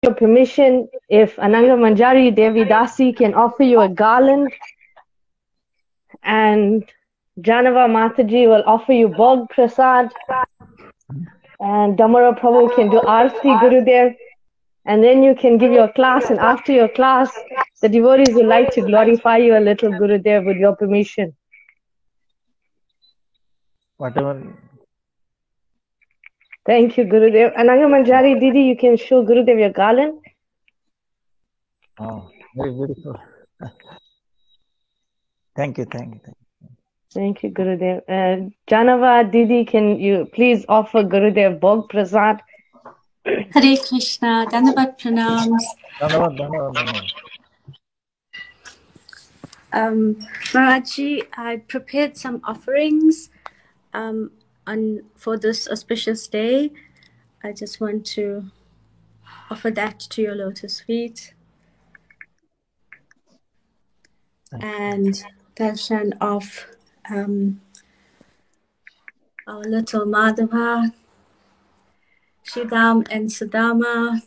your permission, if Ananga Manjari Devi Dasi can offer you a garland, and Janava Mataji will offer you Bhog Prasad, and Damara Prabhu can do Arti Gurudev, and then you can give your class, and after your class, the devotees would like to glorify you a little, Gurudev, with your permission. Whatever. Thank you, Gurudev. Ananga Manjari Didi, you can show Gurudev your garland. Oh, very beautiful. Thank you. Thank you, Gurudev. Janava Didi, can you please offer Gurudev Bhog Prasad? Hare Krishna, Dhanavad Pranams. Maharaji, I prepared some offerings for this auspicious day. I just want to offer that to your lotus feet. And darshan of our little Madhava, Shridham and Sudama,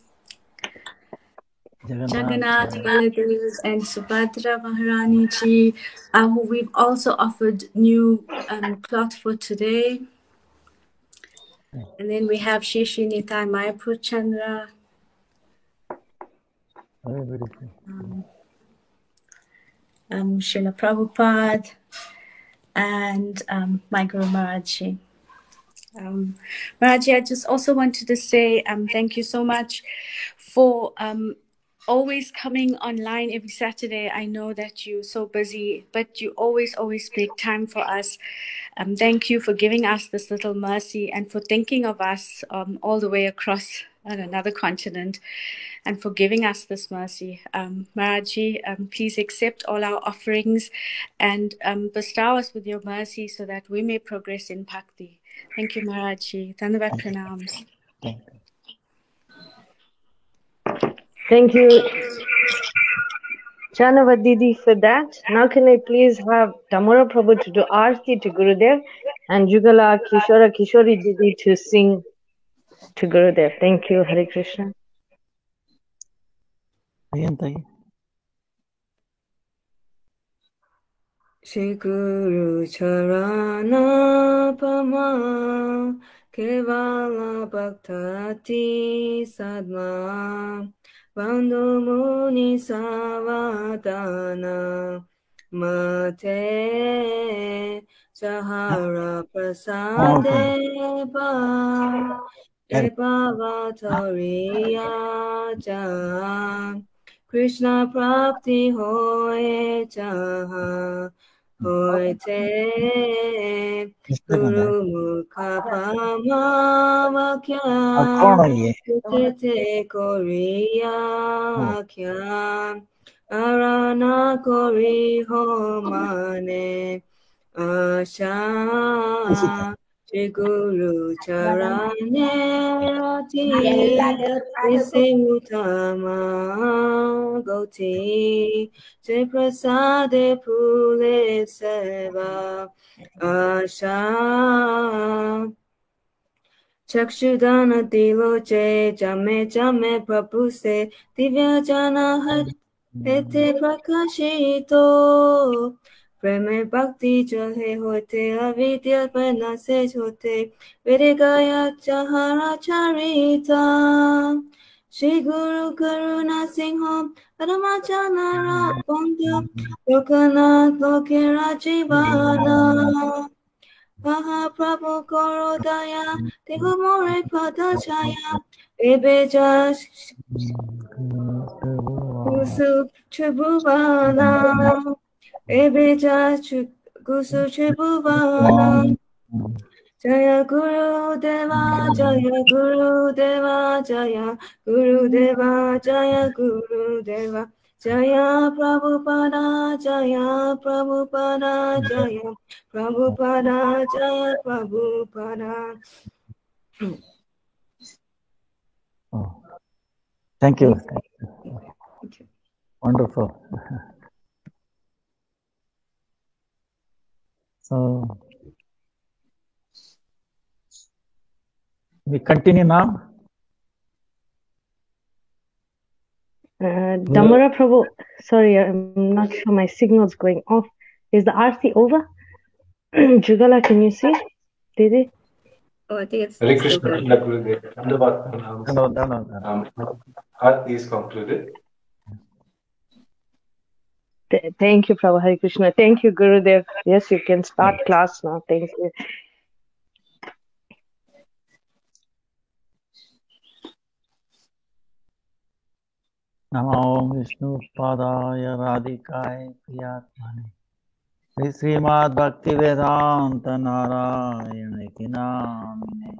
Jagannath, Baladev and Subhadra Maharani Ji, who we've also offered new cloth for today. And then we have Shishi Nitai Mayapur Chandra, Srila Prabhupada, and my Guru Maharaji. Maharaji, I just also wanted to say thank you so much for always coming online every Saturday. I know that you're so busy, but you always make time for us. Thank you for giving us this little mercy and for thinking of us all the way across another continent and for giving us this mercy. Maharaji, please accept all our offerings and bestow us with your mercy so that we may progress in Bhakti. Thank you, Maharaji. Dhanyavad Pranams. Thank you, Janava Didi, for that. Now can I please have Damara Prabhu to do Aarti to Gurudev and Jugala Kishora Kishori Didi to sing to Gurudev. Thank you. Hare Krishna. Shri Guru Charana Pama Kevala Bhaktati Sadma Bandhu Muni Savadana Mate Sahara Prasadeva Epavatoriya Jam Krishna Prapti Hoye Jaha Hoite Guru Mukha Pamavakya Tete Koriya Kya Arana Kori Homane Asha Shri Guru Charane Rati Visivutama Goti Shri Prasade Pule Seva Asha Chakshudana Diloche Jame Jame Prabhuse Divya Jana Hete Prakashito Preme Bhakti Jahe Hote Avidya Panase Hote Vedagaya Chahara Charita Shri Guru Karuna Singham Paramachanara Bondya Lokanath Lokera Jivana Mahaprabhu Korodaya Tegumore Padachaya Ebeja Kusu Tribhuvana Ebeja Kusu Tribhuvana Jaya Guru Deva Jaya Guru Deva Jaya Guru Deva Jaya Guru Deva Jaya Prabhupada Jaya Prabhupada Jaya Prabhupada Jaya Prabhupada. Thank you. Wonderful. So we continue now. Damara Prabhu, sorry, I'm not sure my signal's going off. Is the Aarti over? Jugala, can you see? Didi? Oh, I think it's Hare still Krishna, good. Gurudev. Aarti is concluded. Thank you, Prabhu. Hare Krishna. Thank you, Gurudev. Yes, you can start class now. Thank you. Namo Vishnu Padaya Radhikaya Priyatmane Srimad Bhakti-Vedanta Narayana Namine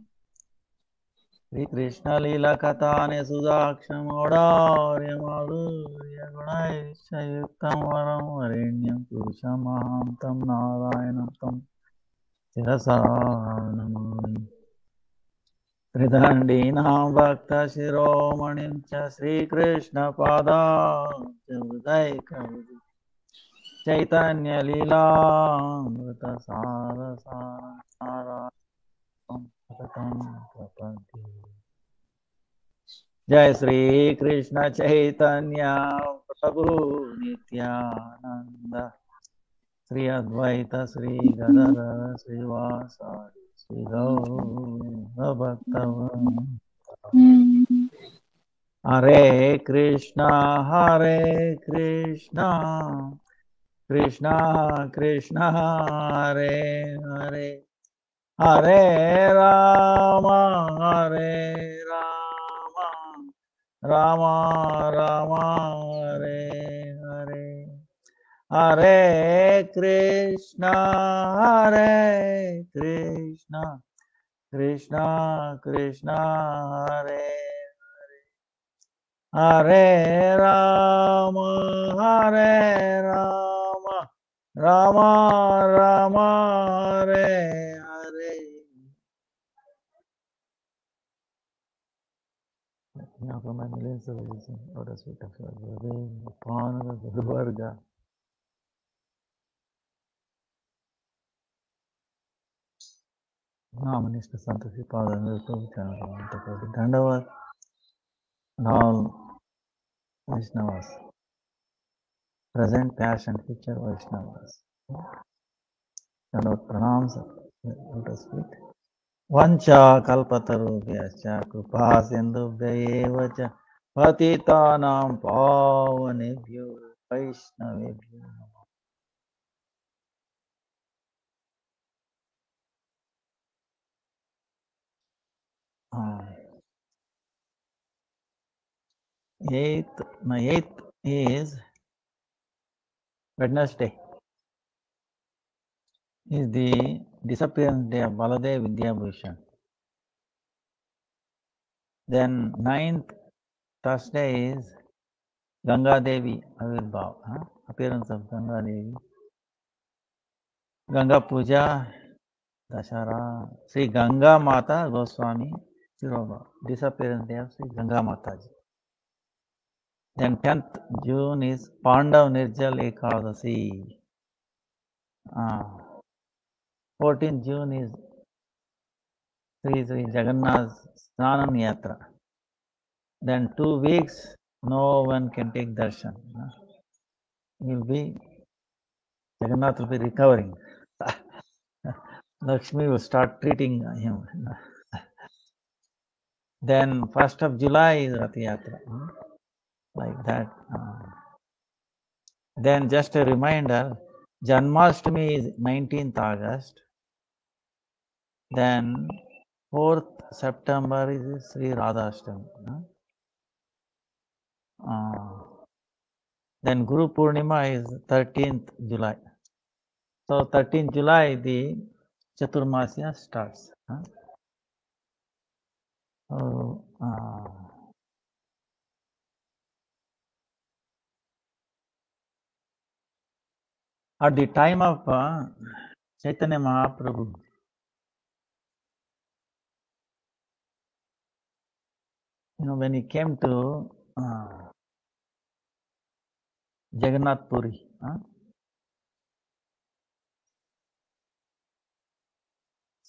Sri Krishna Lila Katane Sudaksham Audarya Madhurya Gunaisha Yuktam Varam Varenyam Purusham Mahantam Narayanam Tam Sirasa Namami Tridandinam Bhakta Shiromanim Cha Sri Krishna Pada Udaika Chaitanya Lila Mrita Sara Sara Sara Prapanti Jai Sri Krishna Chaitanya Prabhu Nityananda Sri Advaita Sri Gadadara Sri Vasari Sri Gaura Bhaktavan Hare Krishna Krishna Krishna Hare Hare Hare Rama Rama Rama Hare Hare Hare Krishna Krishna Krishna Hare Hare Rama Rama Rama Hare Hare. Now for my millions of reasons, Lord us with the rain, upon the Varga. Minister Santoshi Pada and the Dandava and all Vaishnavas, present, past, and future Vaishnavas. And our pranams, let us speak. Vancha kalpatarubhyascha kripa sindhubhya cha patitanam pavanebhyo Vaishnavebhyo. 8th is Wednesday. Is the disappearance day of Baladev Vidyabhushan. Then 9th Thursday is Ganga Devi Avirbhav, appearance of Ganga Devi. Ganga Puja, Dashara, Sri Gangamata Goswami Sirobha, disappearance day of Sri Gangamata. Then 10th June is Pandav Nirjal Ekadasi. 14th June is Sri Jagannath Snanam Yatra. Then 2 weeks, no one can take darshan. Jagannath will be recovering. Lakshmi will start treating him. Then 1st of July is Rath Yatra. Like that. Then just a reminder, Janmashtami is 19th August. Then 4th September is Sri Radhashtami. Then Guru Purnima is 13th July. So 13th July the Chaturmasya starts. At the time of Chaitanya Mahaprabhu, when he came to Jagannath Puri,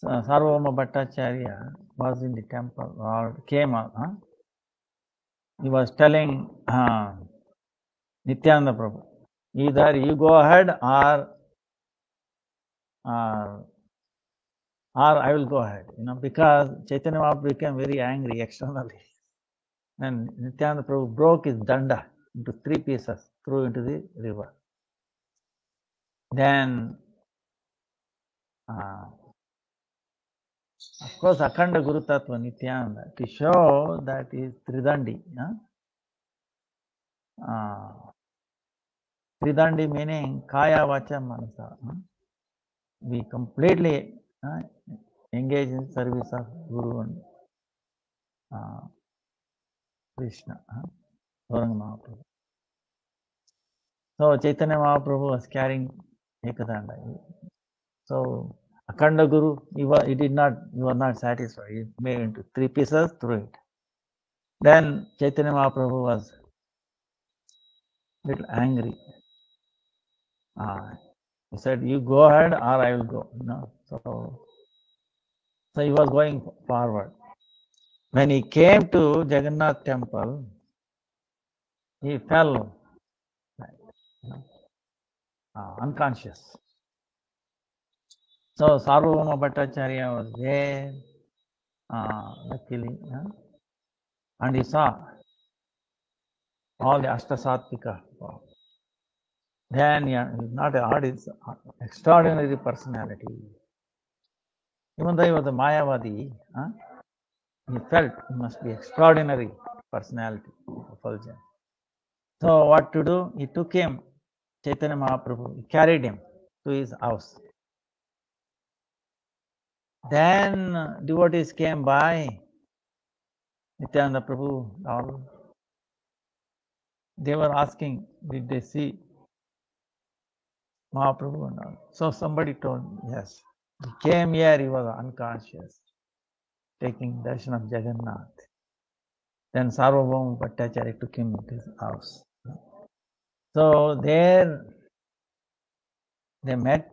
Sarvabhauma Bhattacharya was in the temple or came out. He was telling Nityananda Prabhu. Either you go ahead or I will go ahead, because Chaitanya Mahaprabhu became very angry externally. And Nityananda Prabhu broke his danda into 3 pieces, threw into the river. Then, of course, Akhanda Guru Tattva Nityananda, to show that he is Tridandi. Tridandi meaning Kaya, Vacha, Manasa. We completely engage in service of Guru and Krishna, Gauranga Mahaprabhu. So Chaitanya Mahaprabhu was carrying Ekadanda. So Akhanda Guru, he was not satisfied. He made into 3 pieces, threw it. Then Chaitanya Mahaprabhu was a little angry. He said, "You go ahead or I will go." So he was going forward. When he came to Jagannath temple, he fell unconscious. So Sarvabhauma Bhattacharya was there, luckily, and he saw all the Ashtasattvika. Then not an artist, extraordinary personality. Even though he was a Mayavadi, he felt he must be extraordinary personality, Fulgent. So what to do? He took him, Chaitanya Mahaprabhu, he carried him to his house. Then devotees came by, Nityananda Prabhu, all. They were asking, did they see Mahaprabhu and all? So somebody told me, yes. He came here, he was unconscious, taking darshan of Jagannath. Then Sarvabhauma Bhattacharya took him to his house. So there they met,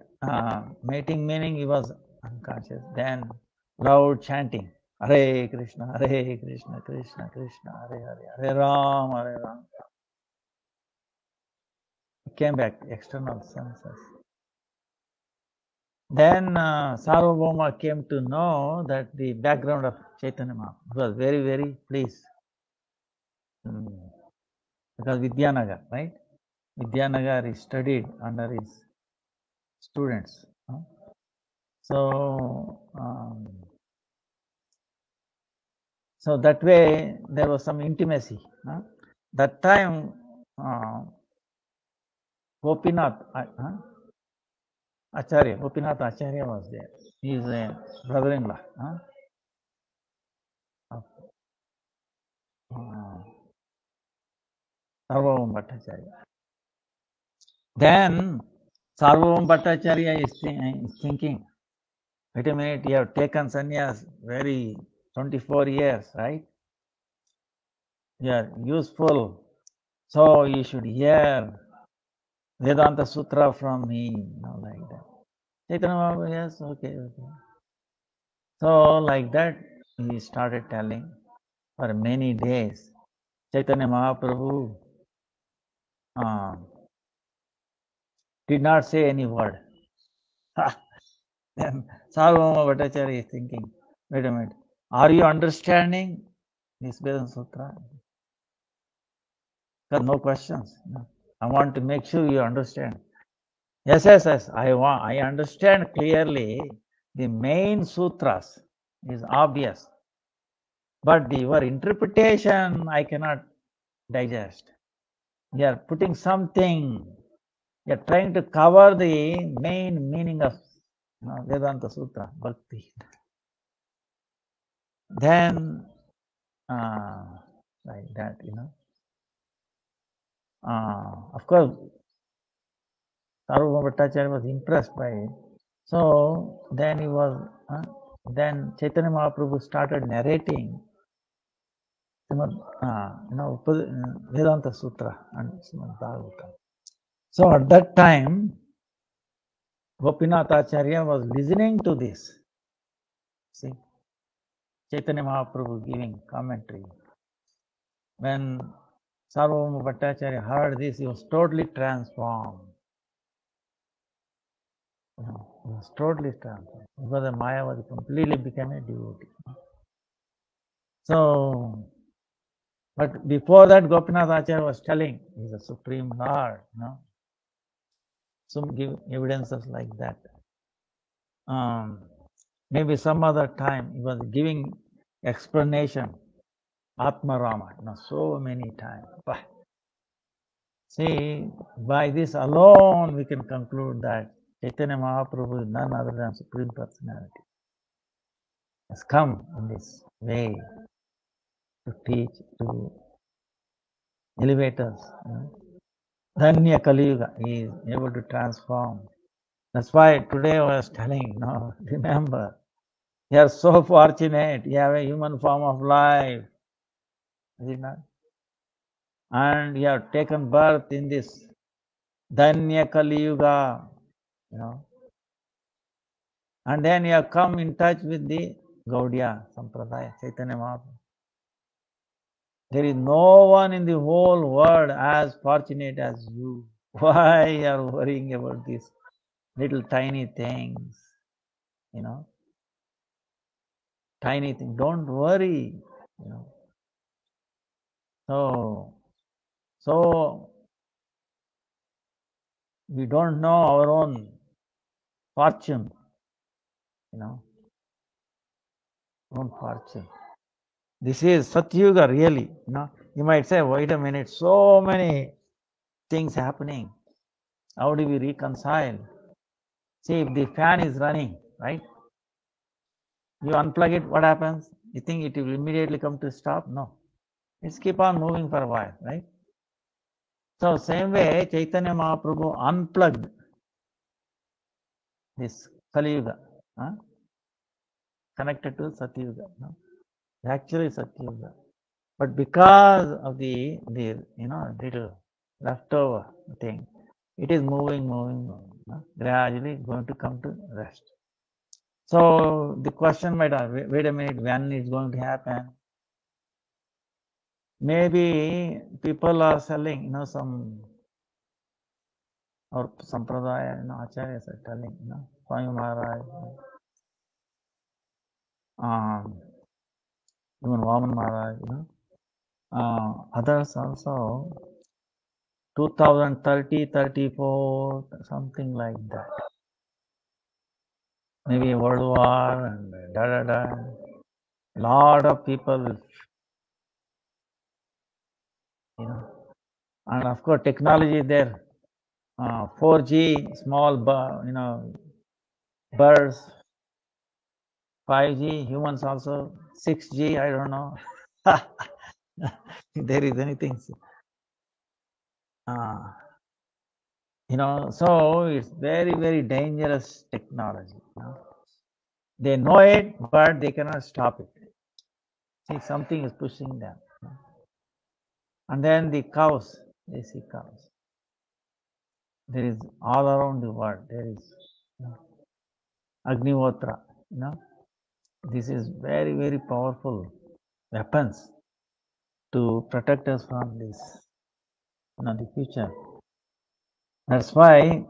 meeting meaning he was unconscious. Then loud chanting, Hare Krishna, Krishna Krishna, Hare Hare, Hare Ram, Hare Ram. He came back, external senses. Then Sarvabhauma came to know that the background of Chaitanya Mahaprabhu was very, very pleased. Because Vidyanagar, right? Vidyanagar is studied under his students. So that way there was some intimacy. That time Gopinath Acharya was there. He is a brother-in-law of Sarvabhauma Bhattacharya. Then Sarvabhauma Bhattacharya is thinking, wait a minute, you have taken sannyas 24 years, right? You are useful, so you should hear Vedanta Sutra from me, like that. Chaitanya Mahaprabhu, yes, okay. So like that, he started telling for many days. Chaitanya Mahaprabhu did not say any word. Then Sarvabhauma Bhattacharya is thinking, wait a minute, are you understanding this Vedanta Sutra? Because no questions. I want to make sure you understand. Yes. I understand clearly. The main sutras is obvious, but your interpretation I cannot digest. You are putting something. You are trying to cover the main meaning of Vedanta Sutra, Bhakti. Then, like that, of course, Sarvabhauma Bhattacharya was impressed by it. So then then Chaitanya Mahaprabhu started narrating Vedanta Sutra and Srimad Bhagavatam. So at that time, Gopinath Acharya was listening to this. See, Chaitanya Mahaprabhu giving commentary. When Sarvabhauma Bhattacharya heard this, he was totally transformed. He was totally transformed. Because the Mayavadi completely became a devotee. So, but before that, Gopinath Acharya was telling, he's a supreme Lord, Some give evidences like that. Maybe some other time he was giving explanation, Atma Rama, so many times. See, by this alone we can conclude that Chaitanya Mahaprabhu is none other than Supreme Personality. Has come in this way to teach, to elevate us. Dhanya Kali Yuga, he is able to transform. That's why today I was telling, remember, you are so fortunate, you have a human form of life, is it not? And you have taken birth in this Dhanya Kali Yuga, and then you have come in touch with the Gaudiya Sampradaya, Chaitanya Mahaprabhu. There is no one in the whole world as fortunate as you. Why you are worrying about these little tiny things? Tiny things. Don't worry. So we don't know our own fortune. Own fortune. This is Satyuga really. You might say, wait a minute, so many things happening. How do we reconcile? See, if the fan is running, right? You unplug it, what happens? You think it will immediately come to stop? No. It's keep on moving for a while, right? So same way, Chaitanya Mahaprabhu unplugged this Kali Yuga, connected to Satyuga. Actually Satyuga. But because of the little leftover thing, it is moving, gradually going to come to rest. So the question might ask, wait a minute, when is going to happen? Maybe people are selling, some or sampradaya, acharyas are telling, Swami Maharaj, even Vaman Maharaj, others also, 2030, 34, something like that. Maybe a world war and lot of people, and of course technology is there. 4G, small, birds, 5G, humans also, 6G, I don't know. If there is anything. So it's very, very dangerous technology. They know it, but they cannot stop it. See, something is pushing them. And then the cows, they see cows. There is all around the world, there is Agnihotra, This is very, very powerful weapons to protect us from this, the future. That's why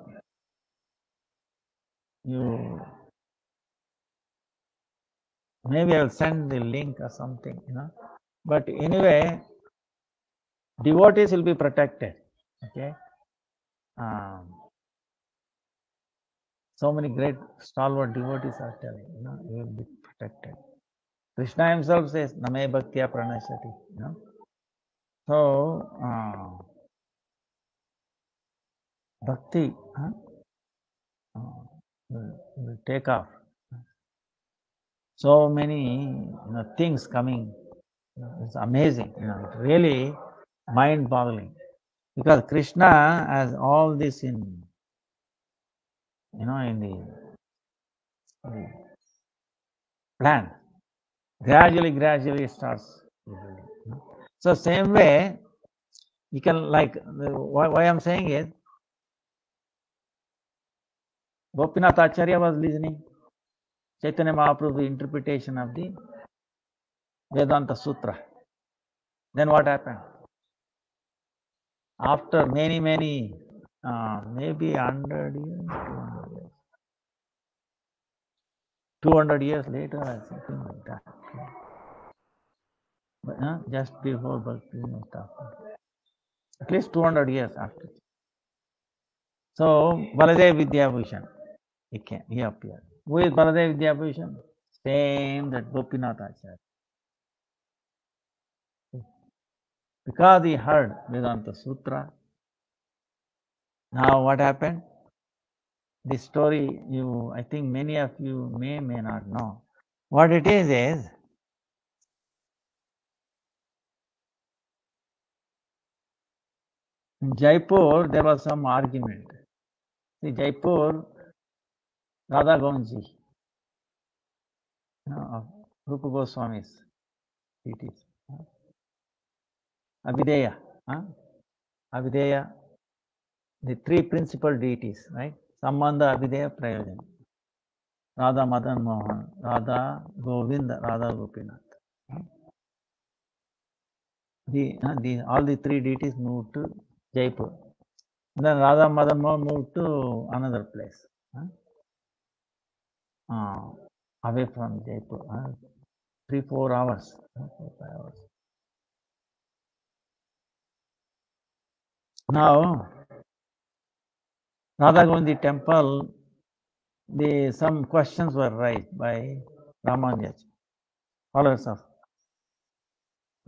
maybe I'll send the link or something, But anyway, devotees will be protected. Okay. So many great stalwart devotees are telling, you will be protected. Krishna himself says, Name Bhaktya Pranashati. So, bhakti will take off. So many things coming. It's amazing. It's really mind-boggling. Because Krishna has all this in the plan. Gradually it starts. So same way, you can why I'm saying is, Gopinath Acharya was listening Chaitanya Mahaprabhu's interpretation of the Vedanta Sutra. Then what happened? after many, maybe 100 years, 200 years later, or something like that. But, just before Bhakti-Vidanta Thakur. At least 200 years after. So, Baladev Vidyabhushan, he appeared. Who is Baladev Vidyabhushan? Same that Gopinath Acharya. Because he heard Vedanta Sutra. Now what happened? This story, I think many of you may not know. What it is in Jaipur there was some argument. See, Jaipur, Radha Govinji, Rupa Goswami's deities. Avideya, Avideya, the three principal deities, right? Sambandha, Avideya, Prayojana. Radha Madan Mohan, Radha Govinda, Radha Gopinath. All the three deities moved to Jaipur. And then Radha Madan Mohan moved to another place, away from Jaipur, 3-4 hours, 4-5 hours. Now, Radha Govinda temple, some questions were raised by Ramanuja, followers of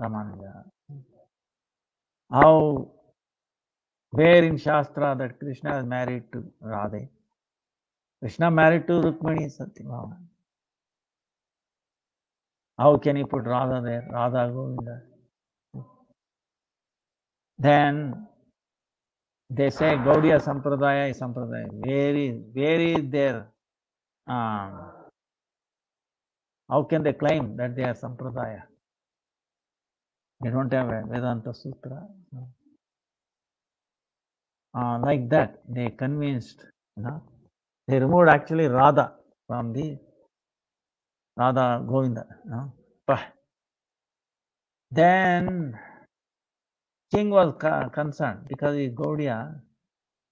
Ramanuja. Where in Shastra that Krishna is married to Radha? Krishna married to Rukmini Satyabhama. How can you put Radha there? Radha Govinda. Then they say Gaudiya Sampradaya is Sampradaya. Where is their how can they claim that they are Sampradaya? They don't have a Vedanta Sutra. Like that, they convinced, they removed actually Radha from the Radha Govinda. Then king was concerned because he is Gaudiya,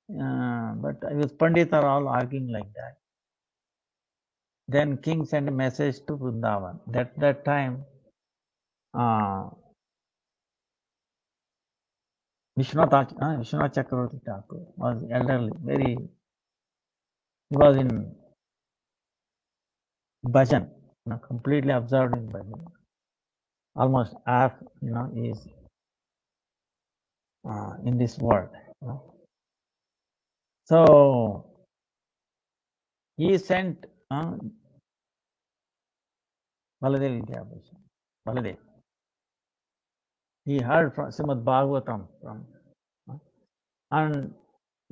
but his Pandit are all arguing like that. Then king sent a message to Vrndavan. That time, Vishwanath Chakravarti Thakur was elderly, he was in bhajan, completely absorbed in bhajan. Almost half, is in this world. So he sent Baladev Vidyabhushan. Baladev. He heard from Srimad Bhagavatam and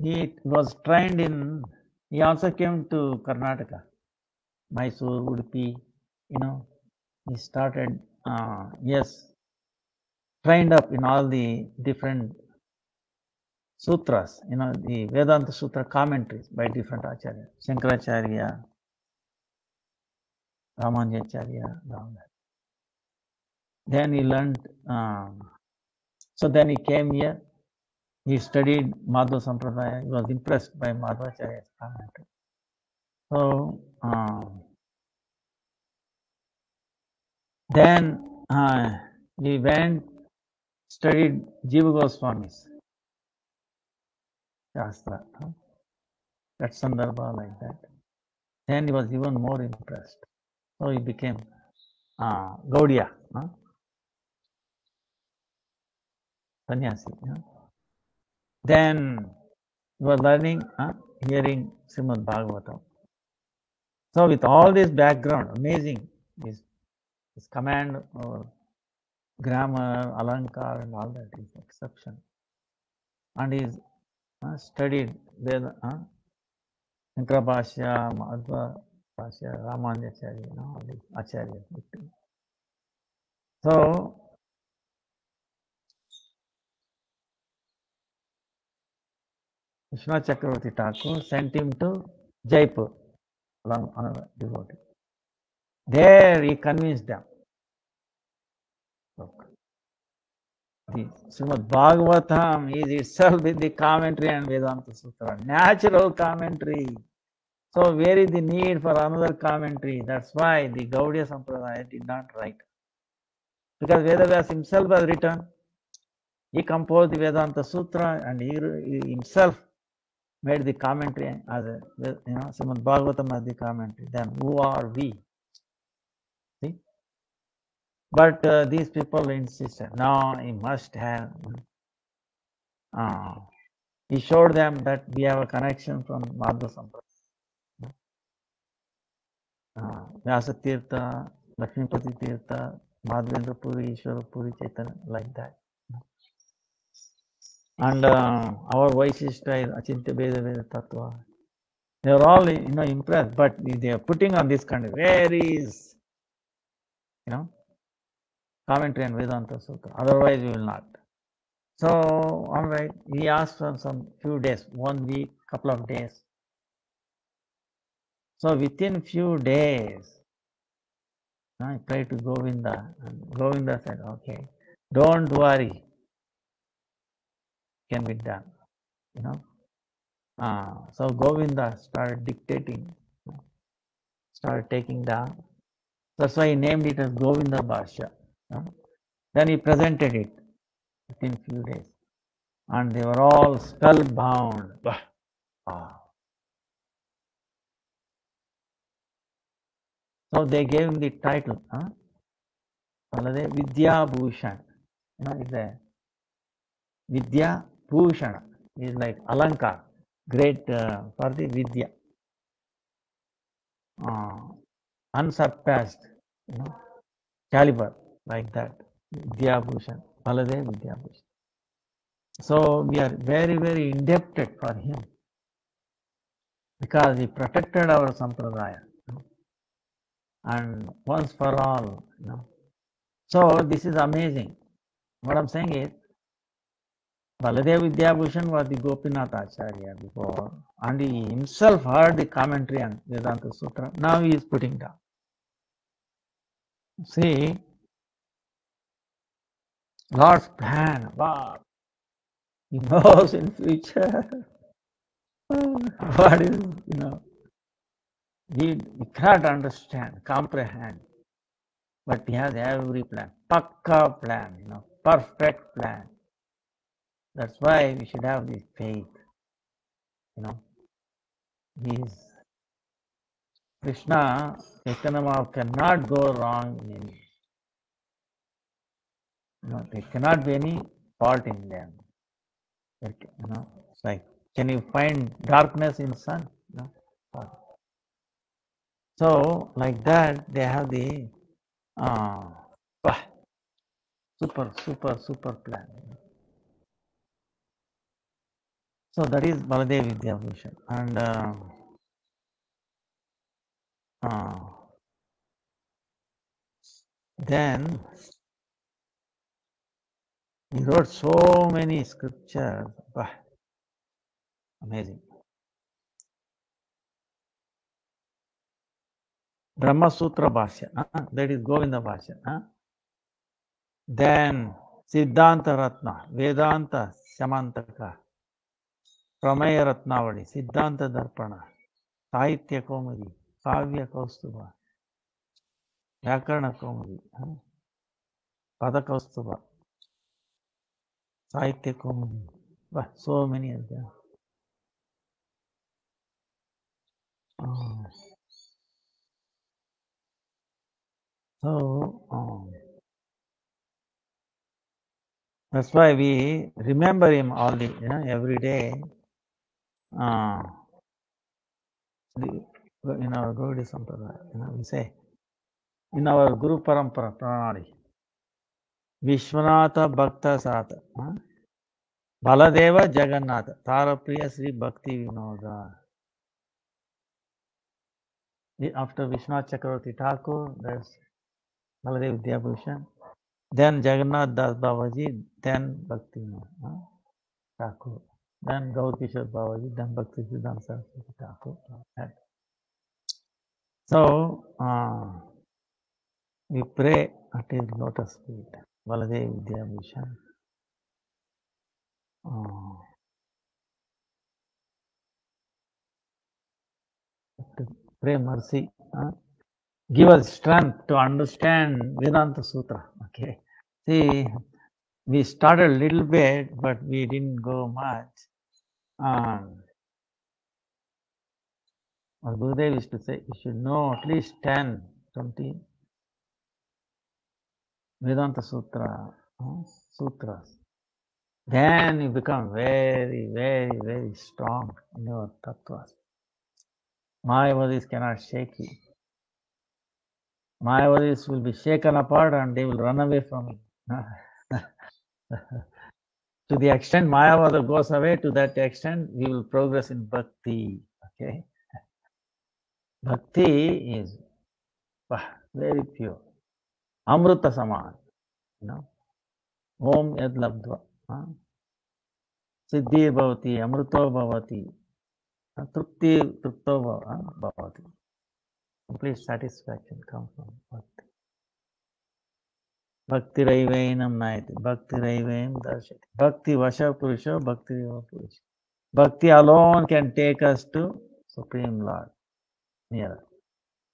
he was trained in. He also came to Karnataka, Mysore, Udupi. He started. Trained up in all the different sutras, the Vedanta Sutra commentaries by different acharyas, Shankaracharya, Ramanujacharya, Then he learned, so then he came here, he studied Madhva Sampradaya, he was impressed by Madhvacharya's commentary. So, then he went, studied Jiva Goswami's Shastra, that Sandarbha like that. Then he was even more impressed. So he became Gaudiya, sannyasi. Then he was learning, hearing Srimad Bhagavatam. So with all this background, amazing, his command or grammar, alankar and all that is exception. And he studied Veda, Shankara Bhashya, Madhva Bhashya, Ramanujacharya, all these acharyas. So, Vishwanath Chakravarti Thakur sent him to Jaipur along another devotee. There he convinced them. The Srimad Bhagavatam is itself in the commentary and Vedanta Sutra, natural commentary. So where is the need for another commentary? That's why the Gaudiya Sampradaya did not write. Because Vedavyas himself has written, he composed the Vedanta Sutra and he himself made the commentary as a, Srimad Bhagavatam as the commentary. Then who are we? See? But these people insisted, no, he must have. He showed them that we have a connection from Madhva Sampradaya. Vyasa Tirtha, Lakshmipati Tirtha, Madhvendra Puri, Ishwara Puri, Chaitanya, like that. And our Vaishishta is Achintya Veda Veda Tattva. They are all, impressed, but they are putting on this kind of very, commentary on Vedanta Sutra. Otherwise, we will not. So, all right, he asked for some few days, 1 week, couple of days. So, within few days, I tried to Govinda, and Govinda said, okay, don't worry, can be done, So, Govinda started dictating, started taking down. That's why he named it as Govinda Bhashya. Then he presented it within few days. And they were all spellbound. So they gave him the title, Vidya Bhushan. It's a Vidya Bhushana. It's like Alankar, great for the Vidya. Unsurpassed, caliber, like that. Vidya Bhushan. Balade Vidya Bhushan. So we are very, very indebted for him because he protected our Sampradaya and once for all. So this is amazing. What I'm saying is, Baladev Vidyabhushan was the Gopinath Acharya before, and he himself heard the commentary on Vedanta Sutra. Now he is putting down. See, Lord's plan, wow, he knows in future. What is, we cannot understand, comprehend, but he has every plan, pakka plan, perfect plan. That's why we should have this faith, These Krishna, Chaitanya Mahaprabhu cannot go wrong in any. There cannot be any fault in them. It's like, can you find darkness in sun? No. So, like that, they have the super plan. So that is Baladev Vidyabhushan. And then he wrote so many scriptures. Amazing. Brahma Sutra Bhashya, that is Govinda Bhashya. Then Siddhanta Ratna, Vedanta Samantaka, Pramaya Ratnavali, Siddhanta Darpana, Sahitya Kaumudi, Kavya Kaustuba, Vyakarana Kaumudi, Pada Kaustuba, Sahitya Kaumudi. So many of them. That's why we remember him all the, every day. In our Gaudiya Sampradaya, we say, in our Guru Parampara Pranali, Vishwanatha Bhakta Sata, Baladeva Jagannatha, Tarapriya Sri Bhakti Vinoda. After Vishwanath Chakravarti Thakur, there's Baladev Vidyabhushan, then Jagannath Das Babaji, then Bhakti Thakur, then Gaur Kishore Babaji, then Bhakti-Vidanta Saraswati Thakur. So, we pray at his lotus feet, Baladev Vidyabhushan. to pray mercy. Give us strength to understand Vedanta Sutra. Okay. See, we started a little bit, but we didn't go much. Our Gurudev used to say, you should know at least 10, 20 Vedanta sutras. Then you become very, very, very strong in your tattvas. Mayavadis cannot shake you. Mayavadis will be shaken apart and they will run away from you. To the extent Mayavada goes away, to that extent we will progress in bhakti. Okay, bhakti is very pure, amrita saman. Om yad labdva, siddhi bhavati, amrito bhavati, trupti trupto bhavati. Complete satisfaction comes from bhakti. Bhakti raivainam nayati, bhakti raivaim darshati, bhakti vasha purusho, bhakti raiva purusha. Bhakti alone can take us to Supreme Lord, nearer.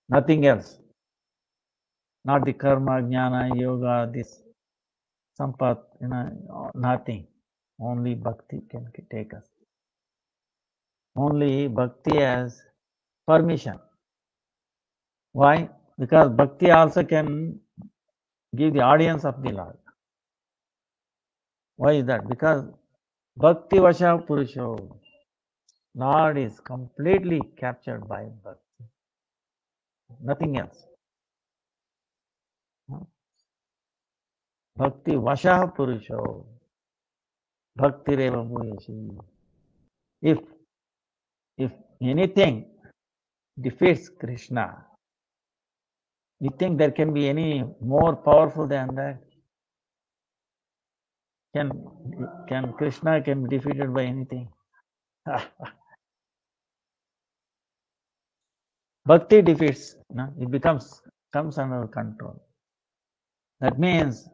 Nothing else. Not the karma, jnana, yoga, this sampat, nothing. Only bhakti can take us. Only bhakti has permission. Why? Because bhakti also can give the audience of the Lord. Why is that? Because bhakti vasha purusho, Lord is completely captured by bhakti. Nothing else. Bhakti vasha purusho, bhakti reva bhuyashi. If anything defeats Krishna, you think there can be any more powerful than that? Can Krishna can be defeated by anything? Bhakti defeats, it comes under control. That means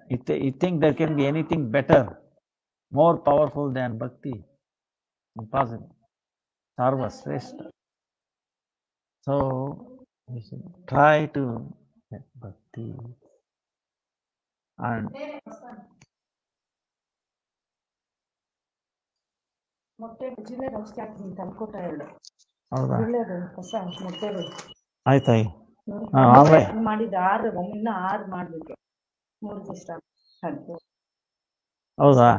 you think there can be anything better, more powerful than bhakti? Impossible. Sarva Sreshta. So we should try to get bhakti. And ಹೌದಾ ಆಯ್ತಾಯಿ ಹೌದಾ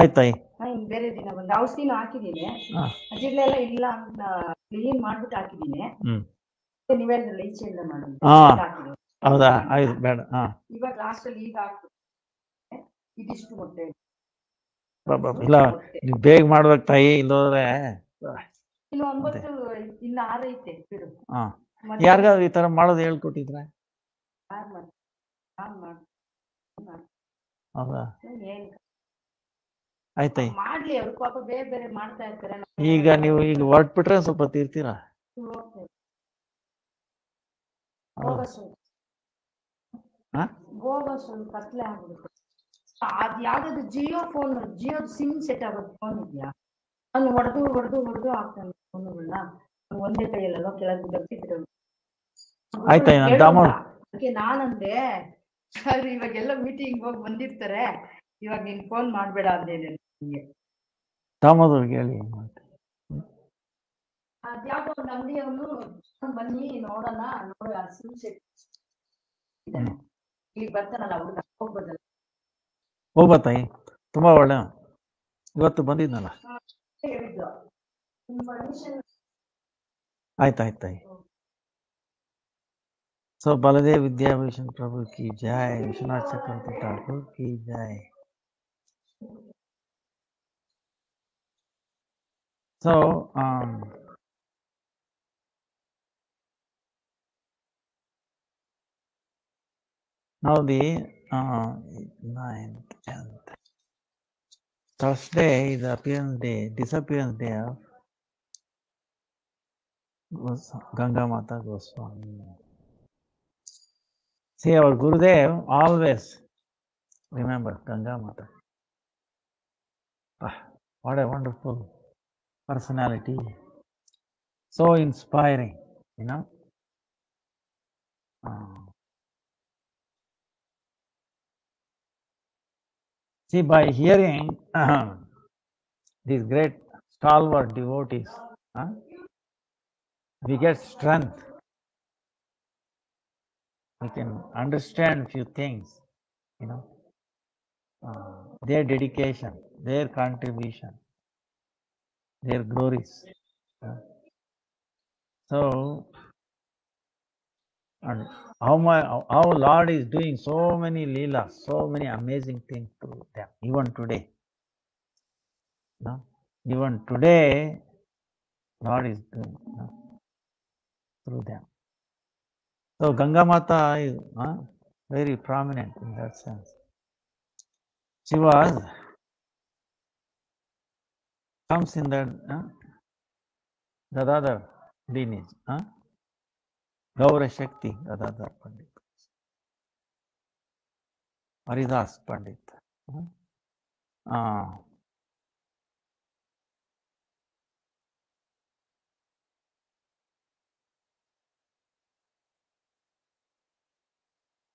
ಆಯ್ತಾಯಿ ಬೇರೆ ದಿನ ಒಂದು ಔಷಧಿನೂ ಹಾಕಿದ್ದೀನಿ, ಜಿಡ್ಲೆ ಎಲ್ಲ ಇಲ್ಲ ಅಂತ clean ಮಾಡ್ಬಿಟ್ಟು ಹಾಕಿದ್ದೀನಿ. ನೀವೇನಲ್ಲ ಈಚೆಯಿಂದ ಮಾಡಿ ಹೌದಾ ಆಯ್ತು ಬೇಡ. ಇವಾಗ ಲಾಸ್ಟ್ ಅಲ್ಲಿ ಈಗ ಹಾಕ್ಬಿಟ್ಟು ಇದಿಷ್ಟು ಮೊಟ್ಟೆ ಇಲ್ಲ ನೀವು ಬೇಗ ಮಾಡ್ಬೇಕು ತಾಯಿ, ಇಲ್ಲೋದ್ರೆ ಇನ್ನು 9 ಇನ್ನು 6 ಐತೆ ಬಿಡು. ಯಾರಿಗಾದ್ರು ಈ ತರ ಮಾಡೋದು ಹೇಳ್ಕೊಟ್ಟಿದ್ರೆ? ಹೌದಾ ಆಯ್ತಾಯಿ ಮಾಡ್ಲಿ, ಅವ್ರು ಪಾಪ ಬೇರೆ ಬೇರೆ ಮಾಡ್ತಾ ಇರ್ತಾರೆ. ಈಗ ನೀವು ಈಗ ಹೊರಟ್ಬಿಟ್ರೆ ಸ್ವಲ್ಪ ತೀರ್ತೀರಾ? ಗೋವಾ ಸ್ವಲ್ಪ ಕತ್ಲೆ ಆಗ್ಬಿಡುತ್ತೆ. ಅದ್ ಯಾವ್ದಾದ್ರು ಜಿಯೋ ಸಿಮ್ ಸೆಟ್ ಆಗೋದು ಫೋನ್ ಇದೆಯಾ? ನಾನು ಹೊಡೆದು ಹಾಕ್ತಾನೆ ಫೋನುಗಳನ್ನ. ಒಂದೇ ಕೈಯಲ್ಲ ಕೆಳಗೆ ಬರ್ತಿದ್ರು. ಅದಕ್ಕೆ ನಾನಂದೆ, ಸರ್ ಇವಾಗೆಲ್ಲ ಮೀಟಿಂಗ್ ಹೋಗಿ ಬಂದಿರ್ತಾರೆ, ಇವಾಗ ನೀನ್ ಫೋನ್ ಮಾಡ್ಬೇಡ ಅಂದೇನೆ. ದಾಮೋದರ್ಗೆ ಹೇಳಿ ಅದ್ಯಾವ್ದೋ ಒಂದು ಅಂಗಡಿಯವನು ಬನ್ನಿ ನೋಡೋಣ, ನೋಡಿ ಆ ಸಿಮ್ ಸೆಟ್ ಈಗ ಬರ್ತಾನಲ್ಲ ಹುಡುಗ, ಹೋಗ್ಬೋದಲ್ಲ? ಹೋಗ್ಬತ್ತಾಯಿ, ತುಂಬಾ ಒಳ್ಳೆ. ಇವತ್ತು ಬಂದಿದ್ನಲ್ಲ. ಹೇಳಿದ್ದು ಆಯ್ತಾಯ್ತಾಯಿ. ಸೊ ಬಲದೇವ್ ವಿದ್ಯಾಭೂಷಣ್ ಪ್ರಭು ಕಿ ಜೈ, ವಿಶ್ವನಾಥ್ ಚಕ್ರವರ್ತಿ ಠಾಕೂರ್ ಕಿ ಜೈ. So now the 9th, 10th Thursday is the appearance day, disappearance day of Gangamata Goswami. See, our Gurudev always remember Gangamata. What a wonderful personality. So inspiring, you know. See, by hearing these great stalwart devotees, we get strength. We can understand few things, you know, their dedication, their contribution, their glories. So, and how Lord is doing so many leelas, so many amazing things through them, even today. No? Even today, Lord is doing through them. So Gangamata is very prominent in that sense. She comes in that other lineage, Gaura Shakti, Gadadhar Pandit, Haridas Pandit.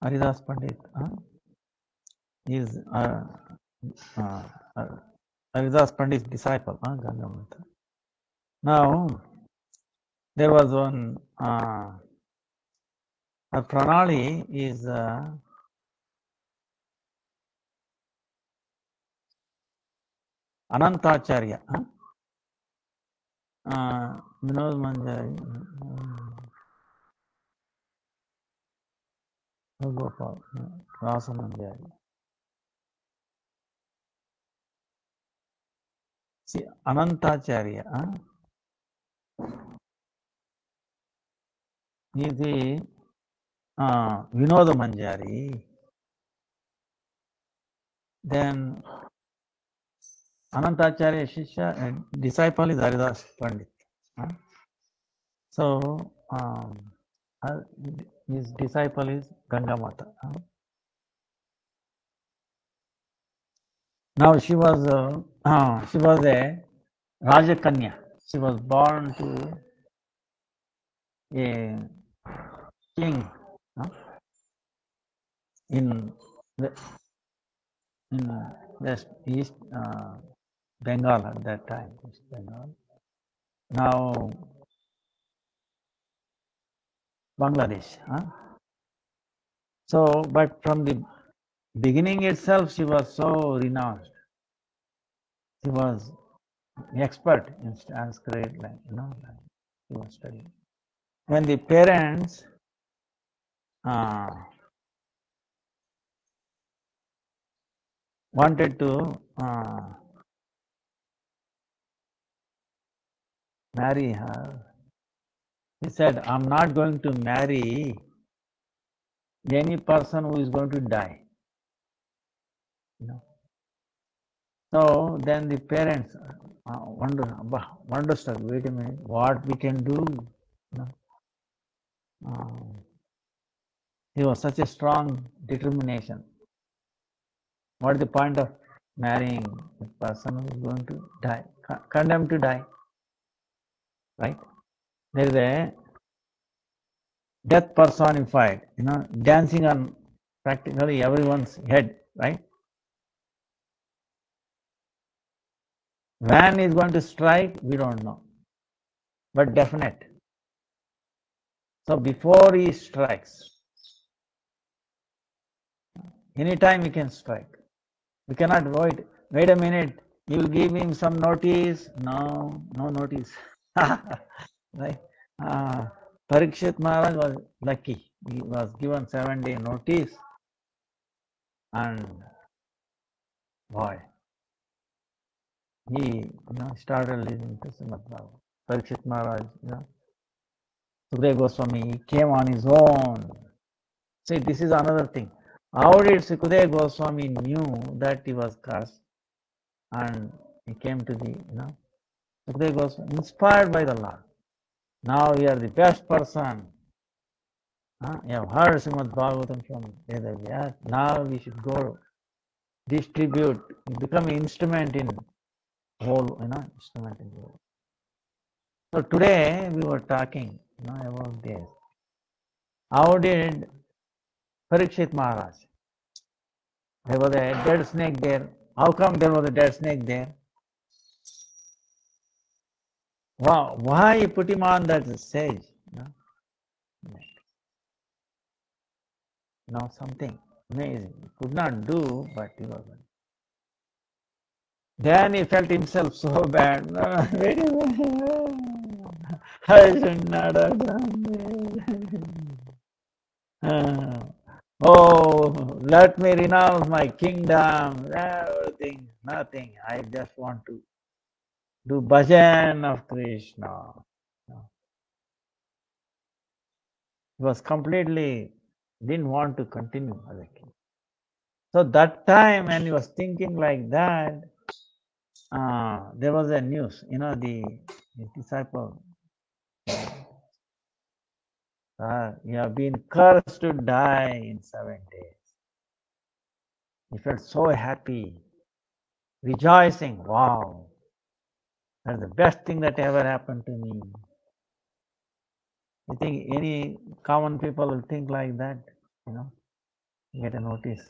Haridas Pandit is Haridas Pandit's disciple, Gangamata. Now, there was one, her pranali is Anantacharya, Vinod Manjari, Gopal, Rasa Manjari. See, Anantacharya is the Vinod Manjari. Then Anantacharya Shishya, disciple is Haridas Pandit. So, his disciple is Gangamata. Now she was a Rajakanya. She was born to a king in West East Bengal at that time. East Bengal. Now Bangladesh. So, but from the beginning itself, she was so renowned. She was expert in Sanskrit, she was studying. When the parents wanted to marry her, he said, I'm not going to marry any person who is going to die. So then the parents wonderstruck, wait a minute, what we can do? He was such a strong determination. What is the point of marrying a person who is going to die, condemned to die? Right? There is a death personified, dancing on practically everyone's head, right? When is going to strike, we don't know, but definite. So before he strikes, anytime he can strike. We cannot wait a minute, you will give him some notice. No notice. Right? Parikshit Maharaj was lucky. He was given 7-day notice, and boy, he started listening to Srimad Bhagavatam. Parikshit Maharaj, Sukadeva Goswami came on his own. See, this is another thing. How did Sukadeva Goswami knew that he was cursed, and he came to the Sukadeva Goswami, inspired by the Lord. Now you are the best person. You have heard Srimad Bhagavatam from Vedas. Now we should go distribute, become an instrument in whole, instrument in the world. So today we were talking, about this. How did Parikshit Maharaj? There was a dead snake there. How come there was a dead snake there? Wow, why you put him on that stage? Something amazing. He could not do, but he was. Then he felt himself so bad. I should not have done this. Oh, let me renounce my kingdom, everything, nothing. I just want to do bhajan of Krishna. He was completely didn't want to continue as a king. So that time when he was thinking like that, there was a news, the disciple, you have been cursed to die in 7 days. He felt so happy, rejoicing. Wow, that's the best thing that ever happened to me. You think any common people will think like that, get a notice.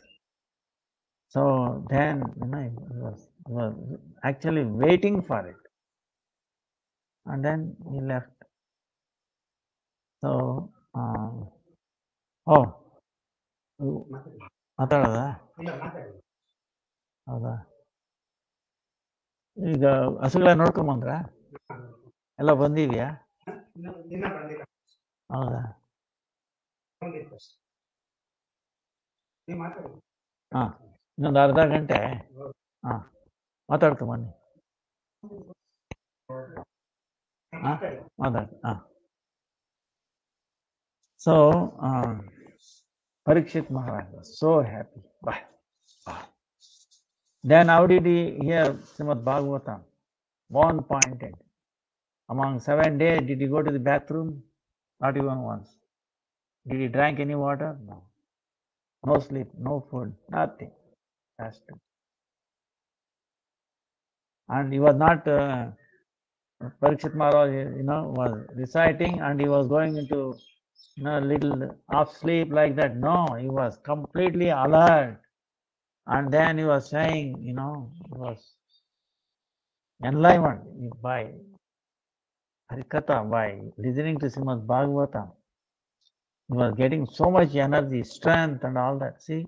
So then, he was actually waiting for it. And then he left. So, ಮಾತಾಡೋದಾ ಹೌದಾ ಈಗ ಹಸುಗಳ ನೋಡ್ಕೊಂಬಂದ್ರ ಎಲ್ಲ ಬಂದಿದ್ಯಾ ಹೌದಾ ಹಾ ಇನ್ನೊಂದು ಅರ್ಧ ಗಂಟೆ ಹಾ ಮಾತಾಡ್ಕೊಂಬನ್ನಿ ಮಾತಾಡಿ So Parikshit Maharaj was so happy. Then how did he hear Srimad Bhagavatam? One pointed. Among 7 days, did he go to the bathroom? Not even once. Did he drink any water? No. No sleep, no food, nothing. Fasted. And he was not, Parikshit Maharaj, was reciting and he was going into, little half sleep like that. No, he was completely alert. And then he was saying, he was enlivened by Harikatha, by listening to Srimad Bhagavatam. He was getting so much energy, strength and all that. See?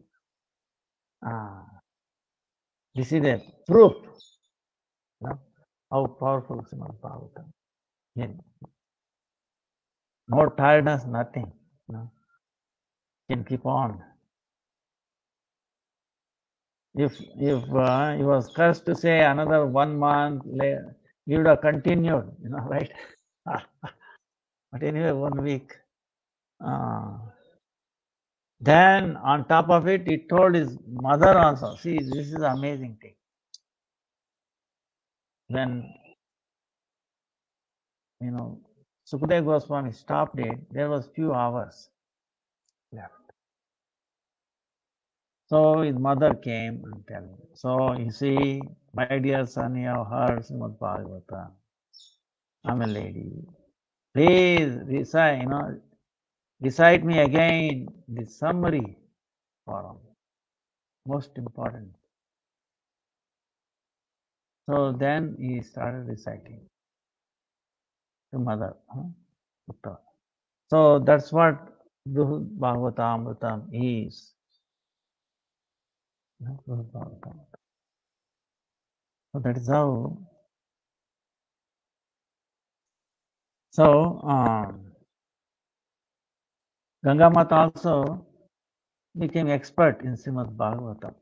This is a proof. How powerful Srimad Bhagavatam. No tiredness, nothing. Can keep on. If he was cursed to say another 1 month, he would have continued, right? But anyway, 1 week. Then on top of it, he told his mother also. See, this is an amazing thing. When, Sukadeva Goswami stopped it, there was few hours left. So his mother came and tell him, so you see, my dear son, you have heard Srimad Bhagavatam. I'm a lady. Please recite me again the summary form. Most important. So then he started reciting to mother. So that's what Bhagavatamritam is. So that is how. So Gangamata also became expert in Srimad Bhagavatam.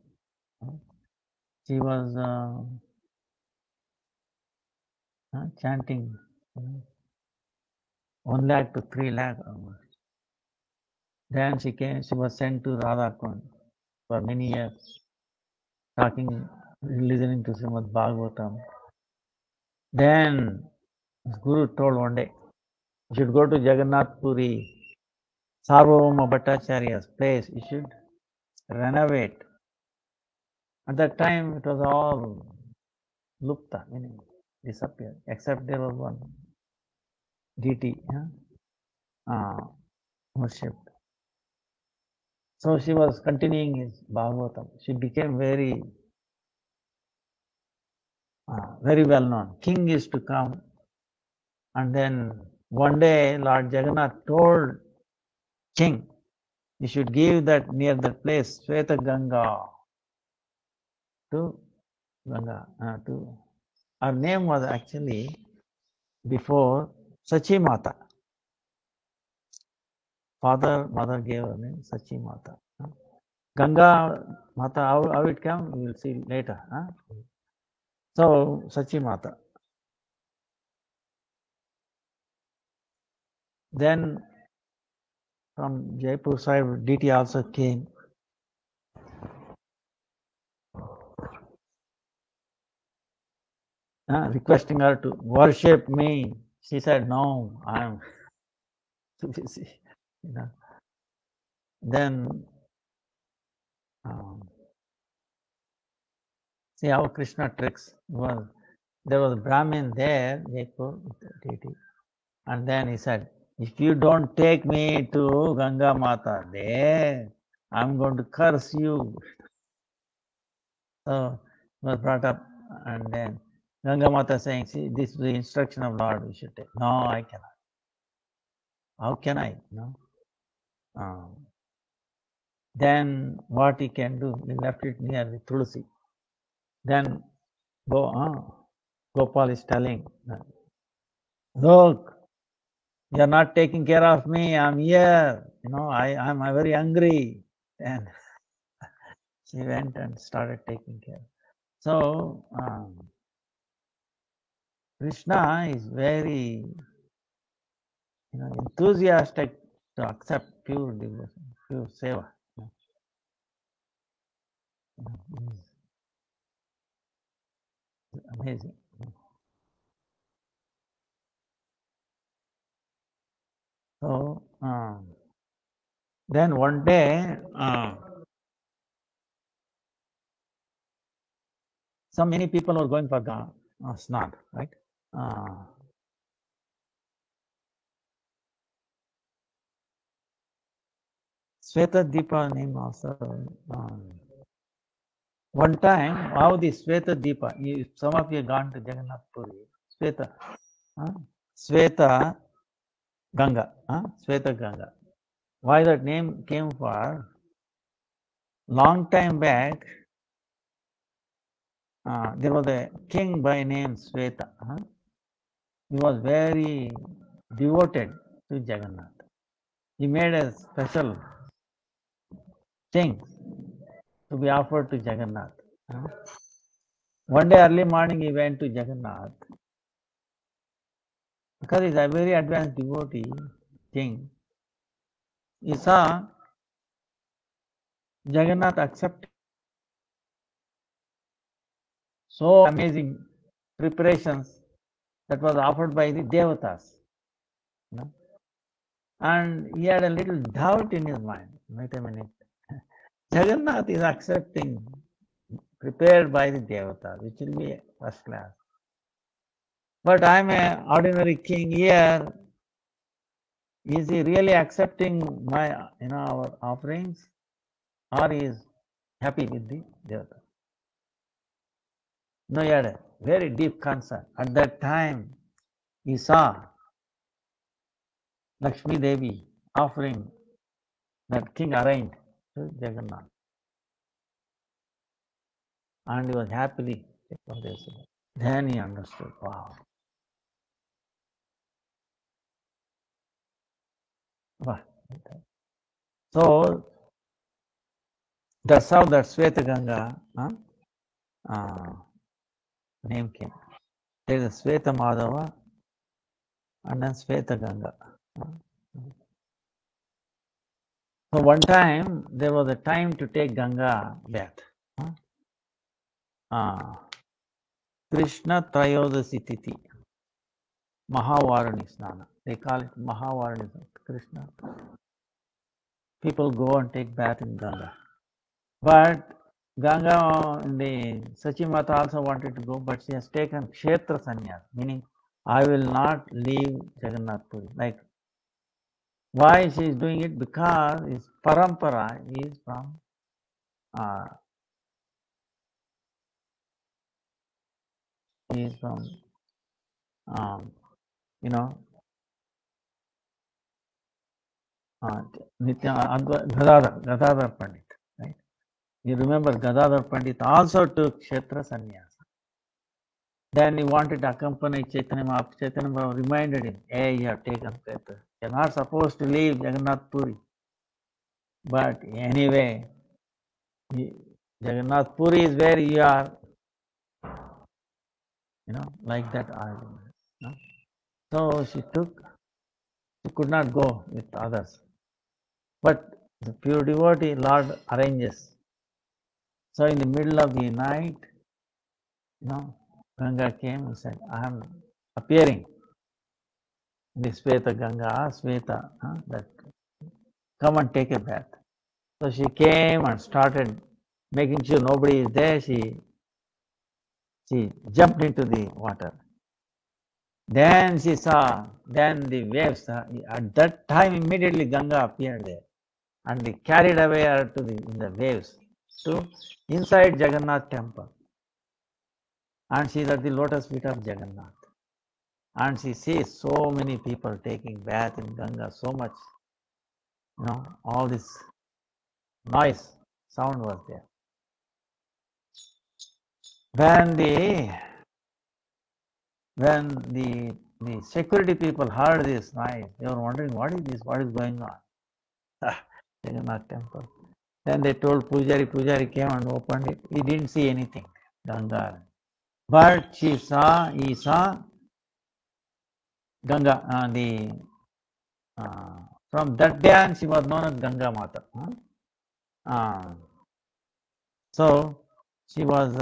She was chanting 1 lakh to 3 lakh. Then she was sent to Radhakund for many years, listening to Srimad Bhagavatam. Then his Guru told one day, you should go to Jagannath Puri, Sarvabhauma Bhattacharya's place. You should renovate. At that time, it was all lupta, meaning disappeared, except there was one deity worshipped. So she was continuing his Bhagavatam. She became very well known. King is to come, and then one day Lord Jagannath told King, you should give that near that place Sweta Ganga to Ganga. Her name was actually before Sachi Mata. Mother gave her name Sachi Mata. Ganga Mata, how it came, we will see later. So Sachi Mata. Then from Jaipur side, DT also came. Requesting her to worship me. She said, no, I am too busy. Then see how Krishna tricks. There was a Brahmin there, Jaipur, deity. And then he said, if you don't take me to Gangamata there, I'm going to curse you. So he was brought up, and then Gangamata saying, see, this is the instruction of Lord, we should take. No, I cannot. How can I? No. Then what he can do, he left it near the Tulsi. Then Gopal is telling, look, you are not taking care of me, I'm here. I'm very hungry. And she went and started taking care. So Krishna is very enthusiastic to accept pure devotion, pure seva. It's amazing. So then one day, so many people were going for Snan, right? Sweta Deepa name also. One time, how the Sweta Deepa, some of you have gone to Jagannath Puri. Sweta Ganga. Sweta Ganga. Why that name came for? Long time back, there was a king by name Sweta. He was very devoted to Jagannath. He made a special thing to be offered to Jagannath. One day early morning he went to Jagannath. Because he's a very advanced devotee, king, he saw Jagannath accept so amazing preparations that was offered by the Devatas. And he had a little doubt in his mind. Wait a minute. Jagannath is accepting, prepared by the Devatas, which will be first class. But I'm an ordinary king here. Is he really accepting our offerings, or he is happy with the Devata? No, he had a very deep concern. At that time, he saw Lakshmi Devi offering that king arranged to Jagannath. And he was happily. Then he understood, wow. So that's how that Sweta Ganga name came. There is a Sweta Madhava and then Sweta Ganga. So one time there was a time to take Ganga bath. Krishna Trayodasi Tithi, Mahavarani Snana. They call it Mahavarani Krishna. People go and take bath in Ganga. But Ganga, the Sachi Mata also wanted to go, but she has taken Kshetra Sannyas, meaning I will not leave Jagannath Puri. Like, why she is doing it? Because his parampara is from uh, um, you know, Nitya Gadadhar Pandit, right? You remember Gadadhar Pandit also took Kshetra Sannyasa. Then he wanted to accompany Chaitanya Mahaprabhu. Chaitanya Mahaprabhu reminded him, hey, you have taken Kshetra. You are not supposed to leave Jagannath Puri. But anyway, Jagannath Puri is where you are, like that argument. No? So she could not go with others. But the pure devotee, Lord arranges. So in the middle of the night, Ganga came and said, I am appearing. The Sweta Ganga asked Sweta that come and take a bath. So she came and started making sure nobody is there. She jumped into the water. Then she saw, then the waves. At that time, immediately Ganga appeared there, and they carried away her to in the waves to inside Jagannath temple. And she is at the lotus feet of Jagannath. And she sees so many people taking bath in Ganga, so much, all this noise, sound was there. When the security people heard this noise, they were wondering, what is this? What is going on? Jagannath temple. Then they told Pujari came and opened it. He didn't see anything, Ganga. But he saw Ganga, from that day on, she was known as Gangamata. So she was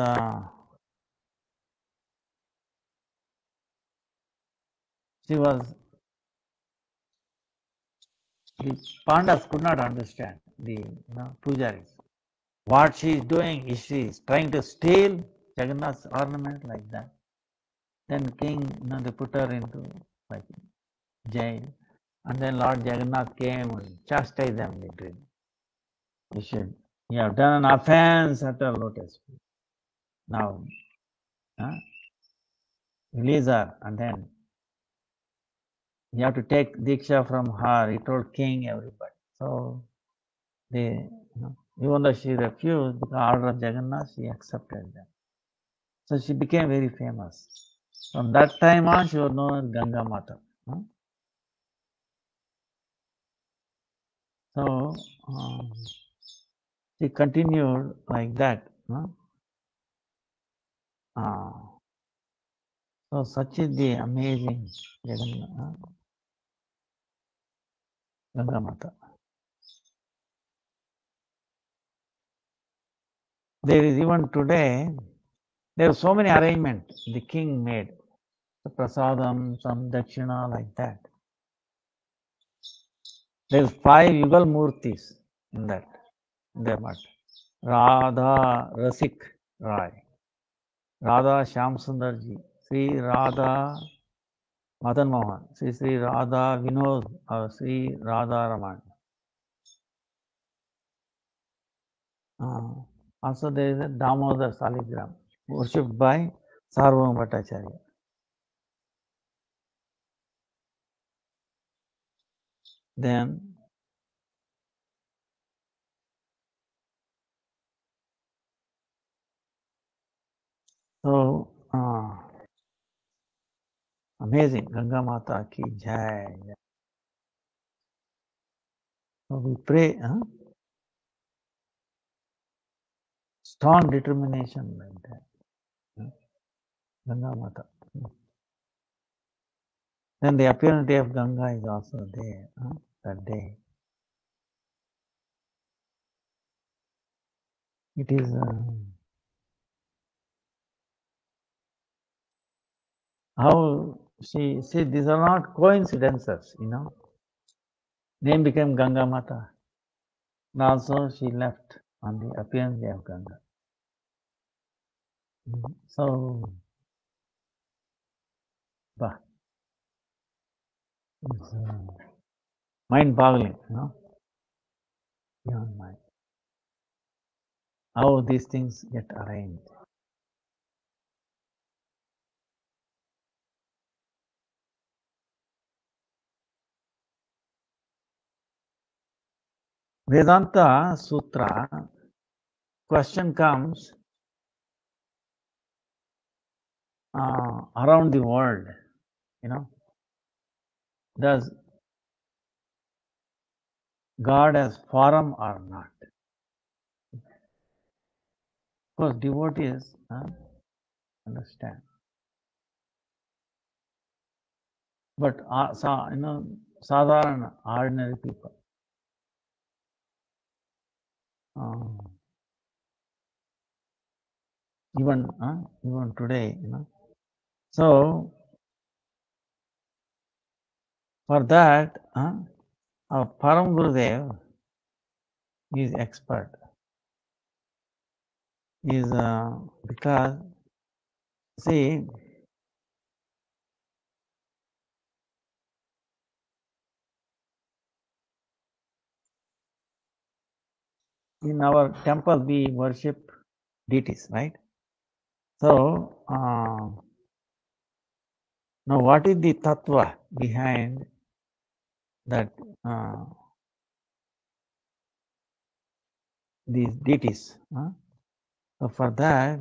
the Pandavas could not understand the Pujaris. What she is doing is she is trying to steal Jagannath's ornament like that. Then king, they put her into like jail, and then Lord Jagannath came and chastised them literally. You have done an offense at the lotus feet. Now, release her, and then you have to take diksha from her. He told king, everybody. So they, even though she refused the order of Jagannath, she accepted them. So she became very famous. From that time on, she was known as Gangamata. So she continued like that. So such is the amazing Gangamata. There is even today, there are so many arrangements the king made. The prasadam, some dakshina, like that. There is 5 Yugal Murtis in that. But Radha Rasik Rai, Radha Shyam Sundarji, Sri Radha Madan Mohan, Sri Radha Vinod, or Sri Radha Raman. Also there is a Damodar Saligram, worshipped by Sarvam Bhattacharya. Then so amazing, Ganga Mata ki jai. So we pray, strong determination like that. Ganga Mata. Then the appearance day of Ganga is also there, that day. It is how she said, these are not coincidences, Name became Ganga Mata. And also she left on the appearance day of Ganga. So, It's mind-boggling, beyond mind. How these things get arranged. Vedanta Sutra, question comes around the world, does God has form or not? Of course, devotees understand. But sadharana, ordinary people, even today, So for that, our Param Gurudev is expert. Is because see, in our temple we worship deities, right? So now what is the tattva behind that these deities? So for that,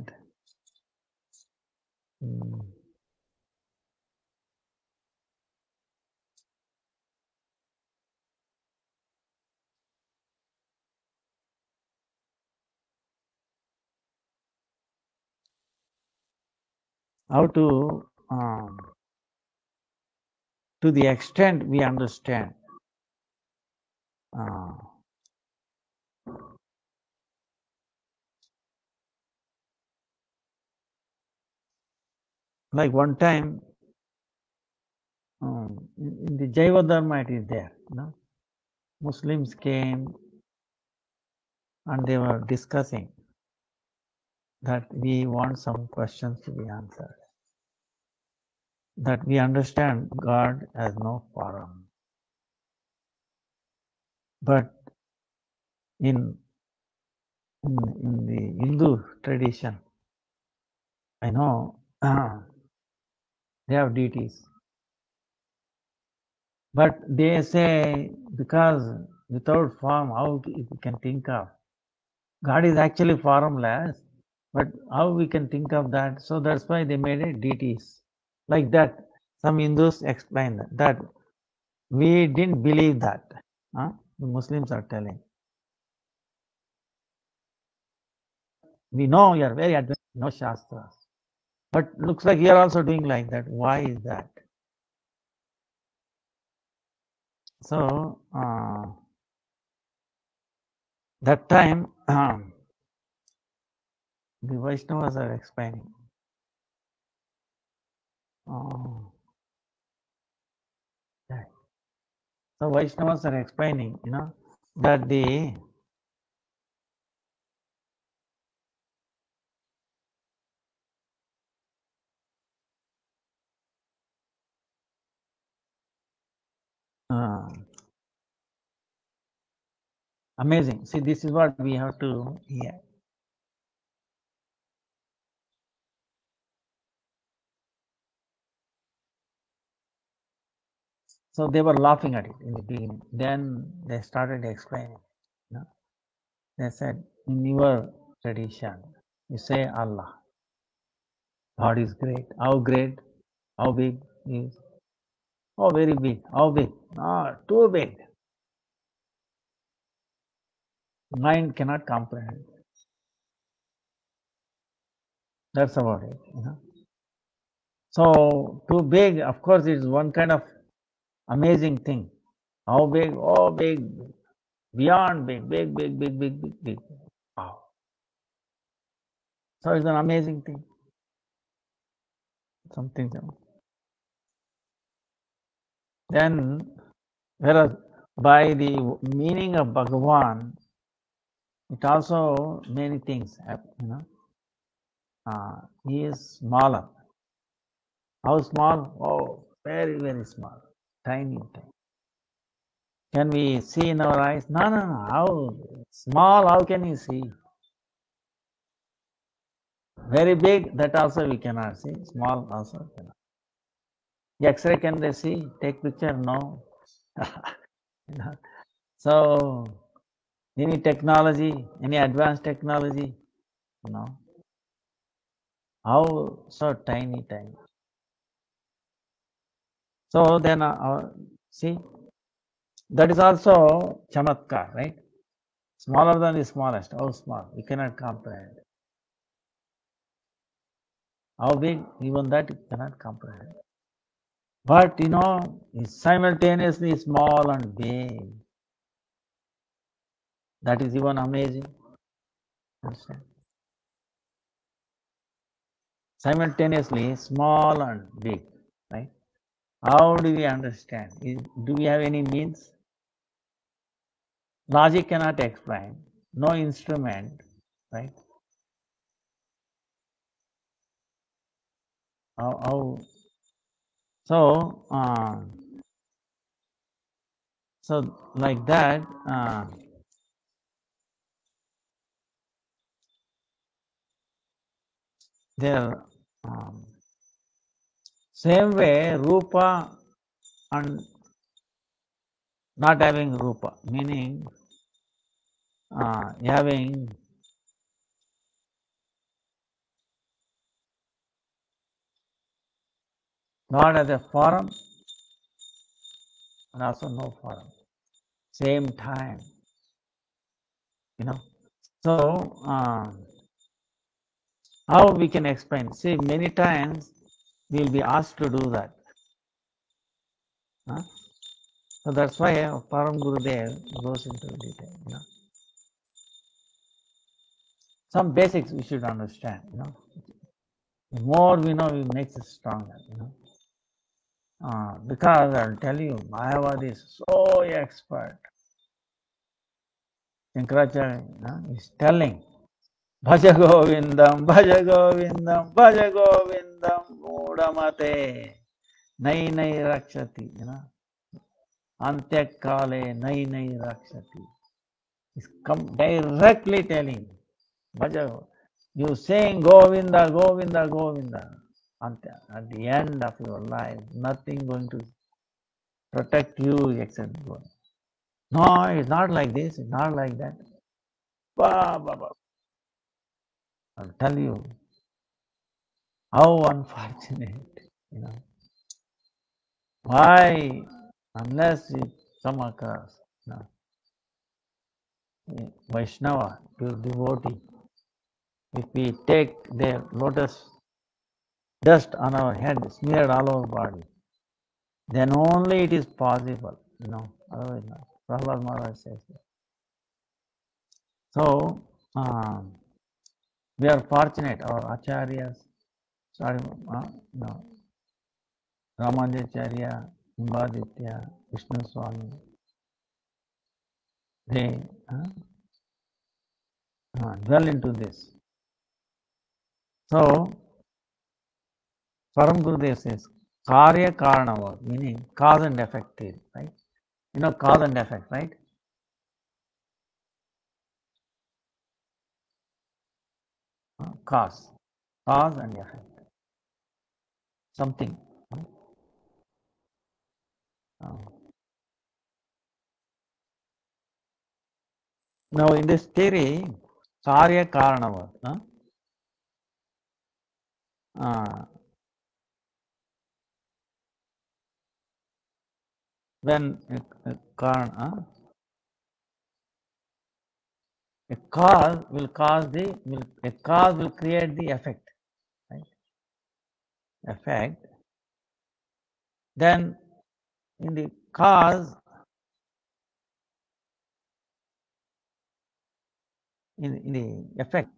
how to the extent we understand, like one time in the Jaiva Dharma it is there, Muslims came and they were discussing that we want some questions to be answered. That we understand God has no form. But in the Hindu tradition, I know they have deities. But they say because without form, how we can think of? God is actually formless, but how we can think of that? So that's why they made it deities. Like that, some Hindus explain that we didn't believe that. The Muslims are telling. We know you are very advanced, no Shastras. But looks like you are also doing like that. Why is that? So, that time, the Vaishnavas are explaining. So Vaishnavas are explaining, that the amazing. See, this is what we have to hear. So they were laughing at it in the beginning. Then they started explaining. They said, in your tradition, you say Allah. God is great. How great? How big is? Oh, very big. How big? Too big. Mind cannot comprehend. That's about it. So too big, of course, is one kind of amazing thing. How big? Oh, big. Beyond big, big, big, big, big, big, big. Wow. So it's an amazing thing. Something. Then, whereas by the meaning of Bhagavan, it also many things happen. He is smaller. How small? Oh, very, very small. tiny, tiny. Can we see in our eyes? No. How small? How can you see? Very big, that also we cannot see. Small also cannot. X-ray can they see? Take picture? No. So, any technology, any advanced technology? No. How so tiny, tiny? So then, see, that is also chamatkar, right? Smaller than the smallest. How small? We cannot comprehend. How big? Even that you cannot comprehend. But it's simultaneously small and big. That is even amazing. Understand? Simultaneously small and big, right? How do we understand? Do we have any means? Logic cannot explain. No instrument, right? How so? So like that. There, same way, rupa and not having rupa, meaning having God as a form and also no form. Same time, So, how we can explain? See, many times we will be asked to do that. So that's why Param Gurudev goes into detail. Some basics we should understand. The more we know, it makes us stronger. Because I'll tell you, Mayavadi is so expert. Shankaracharya is telling, Bhaja Govindam, Bhaja Govindam, Bhaja Govindam, Mudamate, Nai Rakshati, Antyakale, Nai Rakshati. He's directly telling, Bhaja, you saying Govinda, Govinda, Govinda. At the end of your life, nothing going to protect you except God. No, it's not like this, it's not like that. I'll tell you how unfortunate, Why, unless it come across, Vaishnava, pure devotee, if we take their lotus dust on our head, smeared all over body, then only it is possible, otherwise not. Prahlad Maharaj says that. So, we are fortunate, our acharyas, Ramanujacharya, Imbaditya, Vishnu Swami, they dwell into this. So, Param Gurudev says, Karya Karanava, meaning cause and effect, right? Cause and effect, right? Cause and effect. Something. Now, in this theory, Karya Karanava, when a cause will create the effect, right? Effect. Then in the cause, in the effect,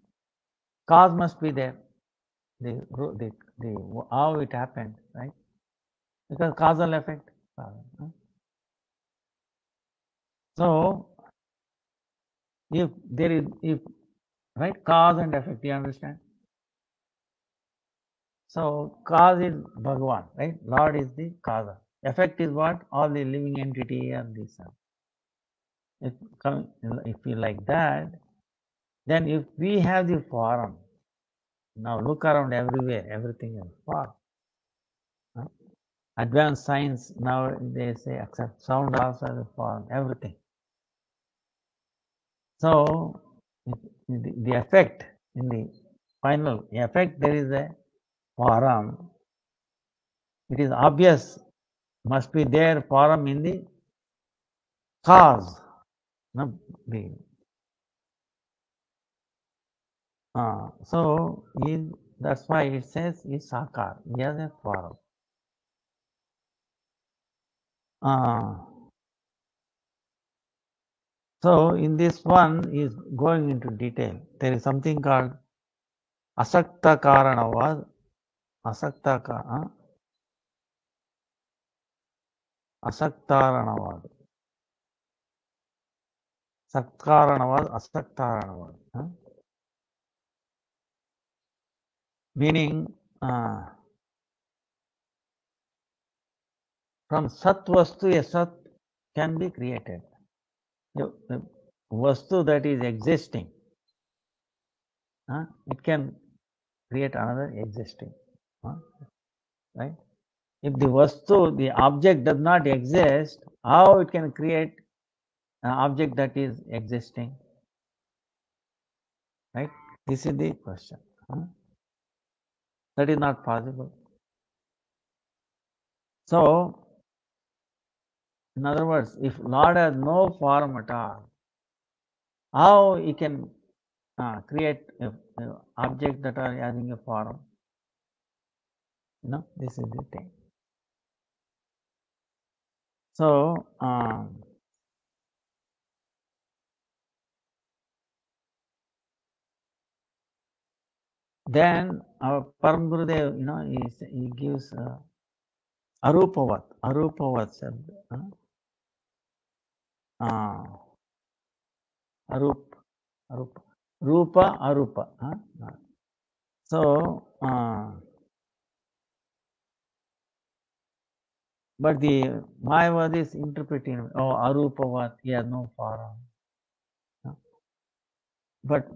cause must be there. The how it happened, right? Because causal effect. So if there is right, cause and effect, you understand? So cause is Bhagavan, right? Lord is the causer. Effect is what? All the living entity and this. If you like that, then if we have the form, now look around everywhere, everything is form. Advanced science now they say accept sound also as a form, everything. So the effect in the final effect, there is a form. It is obvious, must be there form in the cause. No, so that's why it says is sakar. He has a form. So in this one is going into detail. There is something called asakta karanavad. Asaktaranavad. Sakkaranavad, asaktaranavad. Meaning from sat vastu a sat can be created. The vastu that is existing, it can create another existing. Right? If the vastu, the object does not exist, how it can create an object that is existing? Right? This is the question. That is not possible. So, in other words, if Lord has no form at all, how he can create a object that are having a form? This is the thing. So, then our Param Gurudev, he gives arupavat shabd. Rupa, arupa. So, but the Mayavad is interpreting, arupavat, he has no form. But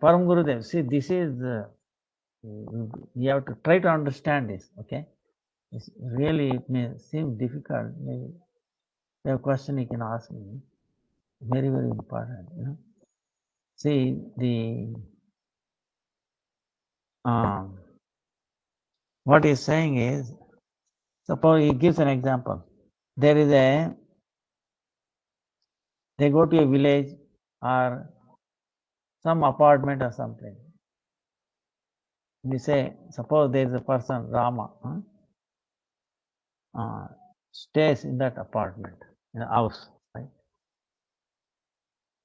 Param Gurudev, see, this is, you have to try to understand this, okay? Really, it may seem difficult. Maybe you have a question you can ask me. Very, very important, See, what he's saying is, suppose he gives an example. They go to a village or some apartment or something. We say, suppose there is a person, Rama, stays in that apartment, in a house, right?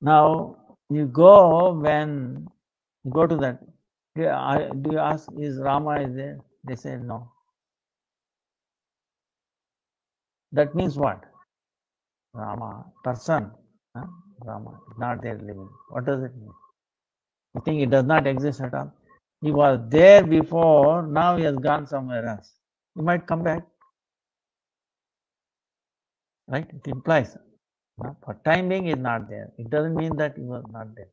Now, you go to that, do you ask, is Rama is there? They say no. That means what? Rama, person, Rama, not there living. What does it mean? You think it does not exist at all? He was there before, now he has gone somewhere else. He might come back. Right? It implies. For time being, he is not there. It doesn't mean that he was not there.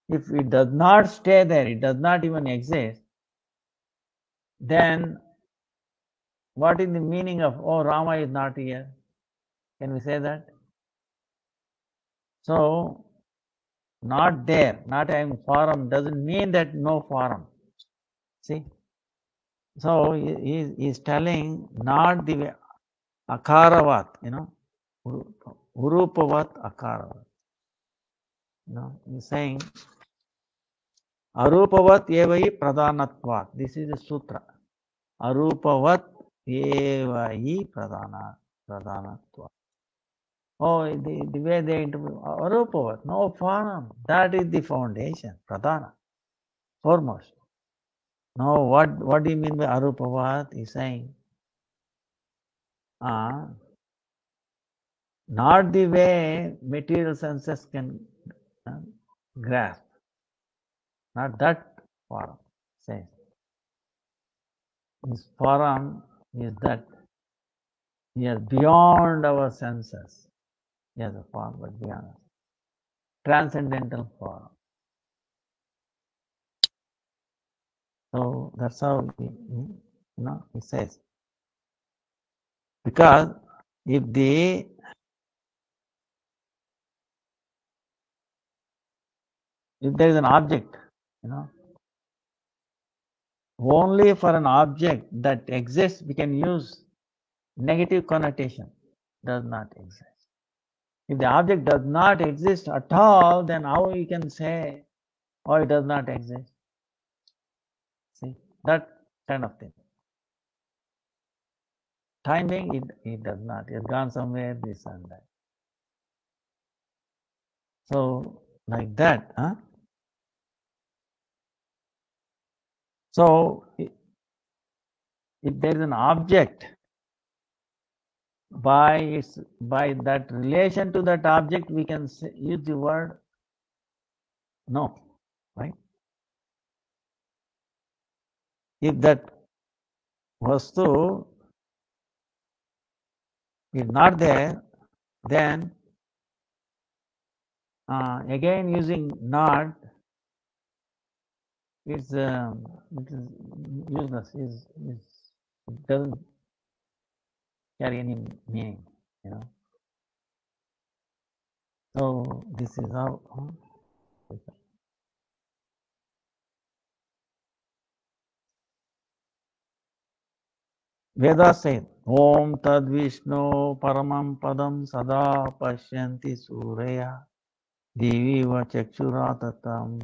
If it does not stay there, it does not even exist, then what is the meaning of, Rama is not here? Can we say that? So, not there, not having form doesn't mean that no form. See? So, he is telling not the way, akaravat, urupavat akaravat. He's saying, arupavat evahi pradhanatvat. This is the sutra. Arupavat evahi pradhanatvat. The way they interpret arupavat, no form. That is the foundation, pradhana, foremost. Now, what do you mean by arupavat? He's saying, not the way material senses can grasp. Not that form. Says. This form is that Yes, beyond our senses. Yes, a form, but beyond us. Transcendental form. So that's how he says. Because if there is an object, only for an object that exists, we can use negative connotation. Does not exist. If the object does not exist at all, then how you can say, oh, it does not exist? See, that kind of thing. Time being, it does not. It has gone somewhere, this and that. So, like that. So, if there is an object, by that relation to that object, we can use the word no, right? If that vastu is not there, then again using not, it is useless. It doesn't carry any meaning, So this is how. Veda says, Om Tad Vishnu Paramam Padam Sada Pashyanti Surya Divi Va Chakshuratatam.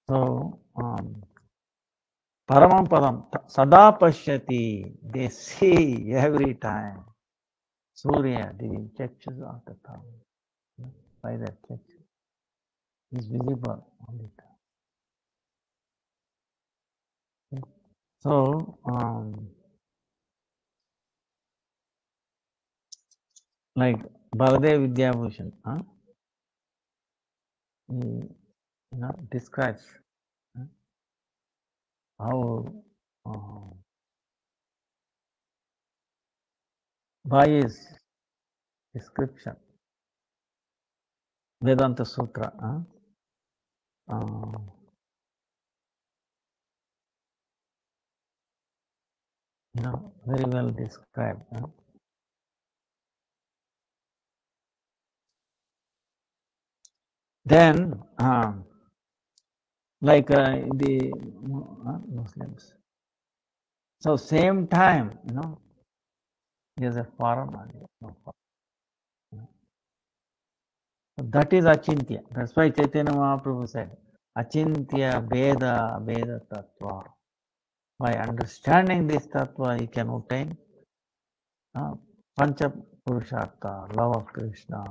So, Paramam Padam Sada Pashyati, they see every time. Surya Divi Chakshuratatam. By that chakshu is visible all the time. So, like Baladev Vidyabhushan, he describes how by his description, Vedanta Sutra, very well described. Then, like the Muslims, so same time, there's a forum. That is Achintya. That's why Chaitanya Mahaprabhu said, Achintya Veda Veda Tattva. By understanding this Tattva, you can obtain Pancha Purushartha, love of Krishna.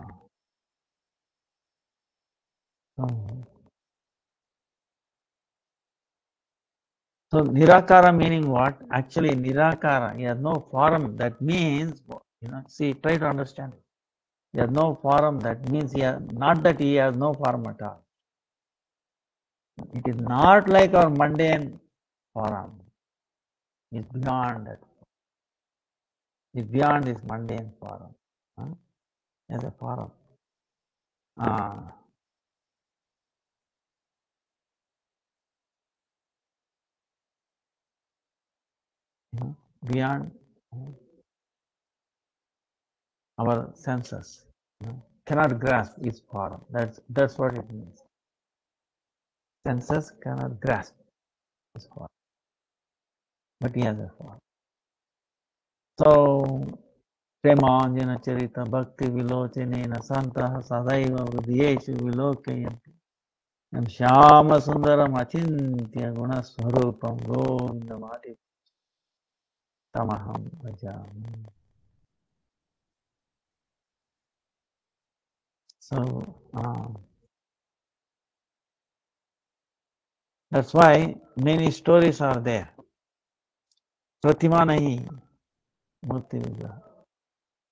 So Nirakara meaning what? Actually Nirakara, he has no form. That means, see, try to understand. He has no form. That means not that he has no form at all. It is not like our mundane form. It's beyond that. It's beyond this mundane form. As a form. Beyond our senses. Cannot grasp its form. That's what it means. Senses cannot grasp its form. But he has a form. So, Premanjana Charita Bhakti Vilochanena Santaha Sadaiva Vidhyeshu Vilokayanti Yam Shyama Sundaram Achintya Guna Swarupam Govindamati Tamaham Bhajami. So, that's why many stories are there. Pratima nahi, Murti Vigraha.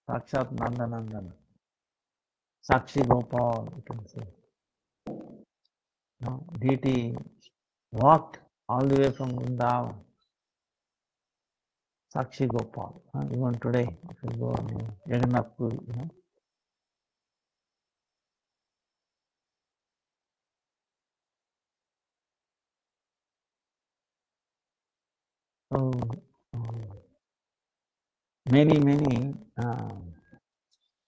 Sakshat Nandanandana. Sakshi Gopal, you can say. Deity walked all the way from Vrndavan. Sakshi Gopal. Even today, if you go on Jagannath Puri, So, many,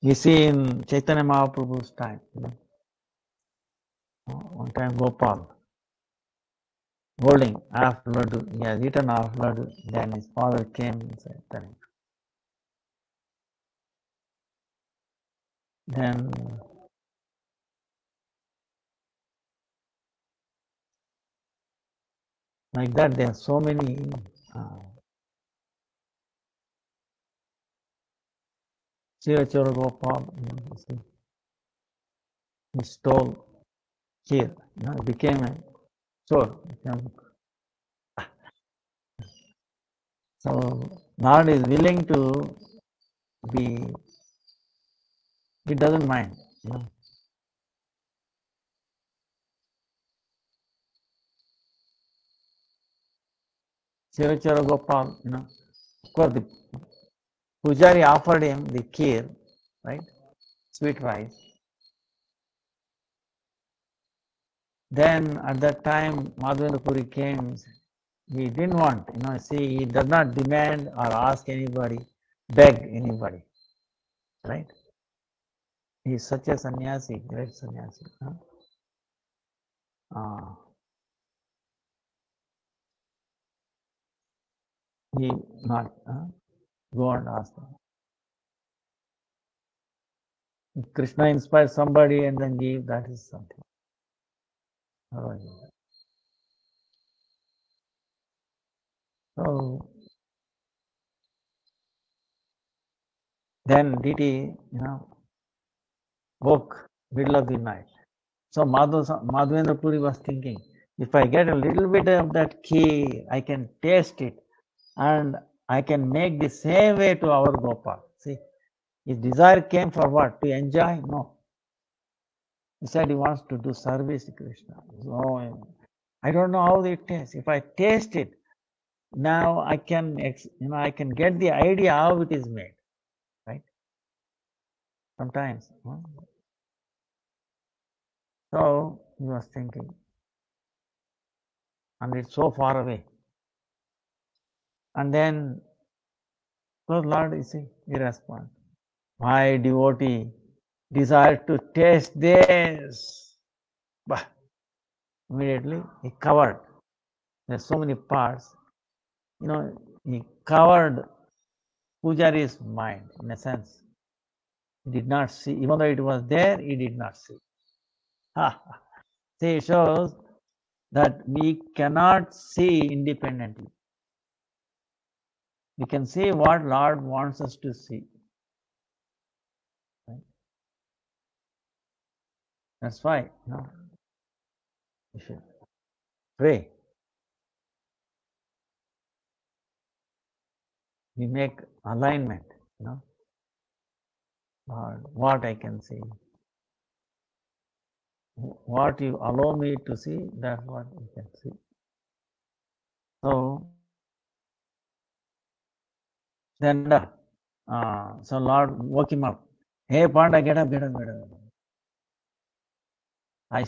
we see in Chaitanya Mahaprabhu's time, one time Gopal holding half laddu, he has eaten half laddu, then his father came and said, then like that there are so many Chirachara Gopal, he stole here, it became a chore. So Lord is willing to be, he doesn't mind. Chirachara Gopal, of course the Pujari offered him the kheer, right? Sweet rice. Then at that time Madhavendra Puri came, he didn't want, see, he does not demand or ask anybody, beg anybody, right? He is such a sannyasi, great sannyasi. He not go and ask them. If Krishna inspires somebody and then give, that is something. So then DT, woke middle of the night. So Madhavendra Puri was thinking, if I get a little bit of that kheer, I can taste it and I can make the same way to our Gopal. See, his desire came for what? To enjoy? No. He said he wants to do service to Krishna. So I don't know how it tastes. If I taste it, now I can, I can get the idea how it is made, right? Sometimes. So he was thinking, and it's so far away. And then, so Lord, you see, he responds, my devotee desire to taste this. Bah. Immediately he covered. There's so many parts. He covered Pujari's mind in a sense. He did not see, even though it was there, he did not see. See, it shows that we cannot see independently. We can see what Lord wants us to see. Right? That's why we should pray. We make alignment, Lord, what I can see. What you allow me to see, that's what you can see. So then, so Lord woke him up. Hey Panda, get up. I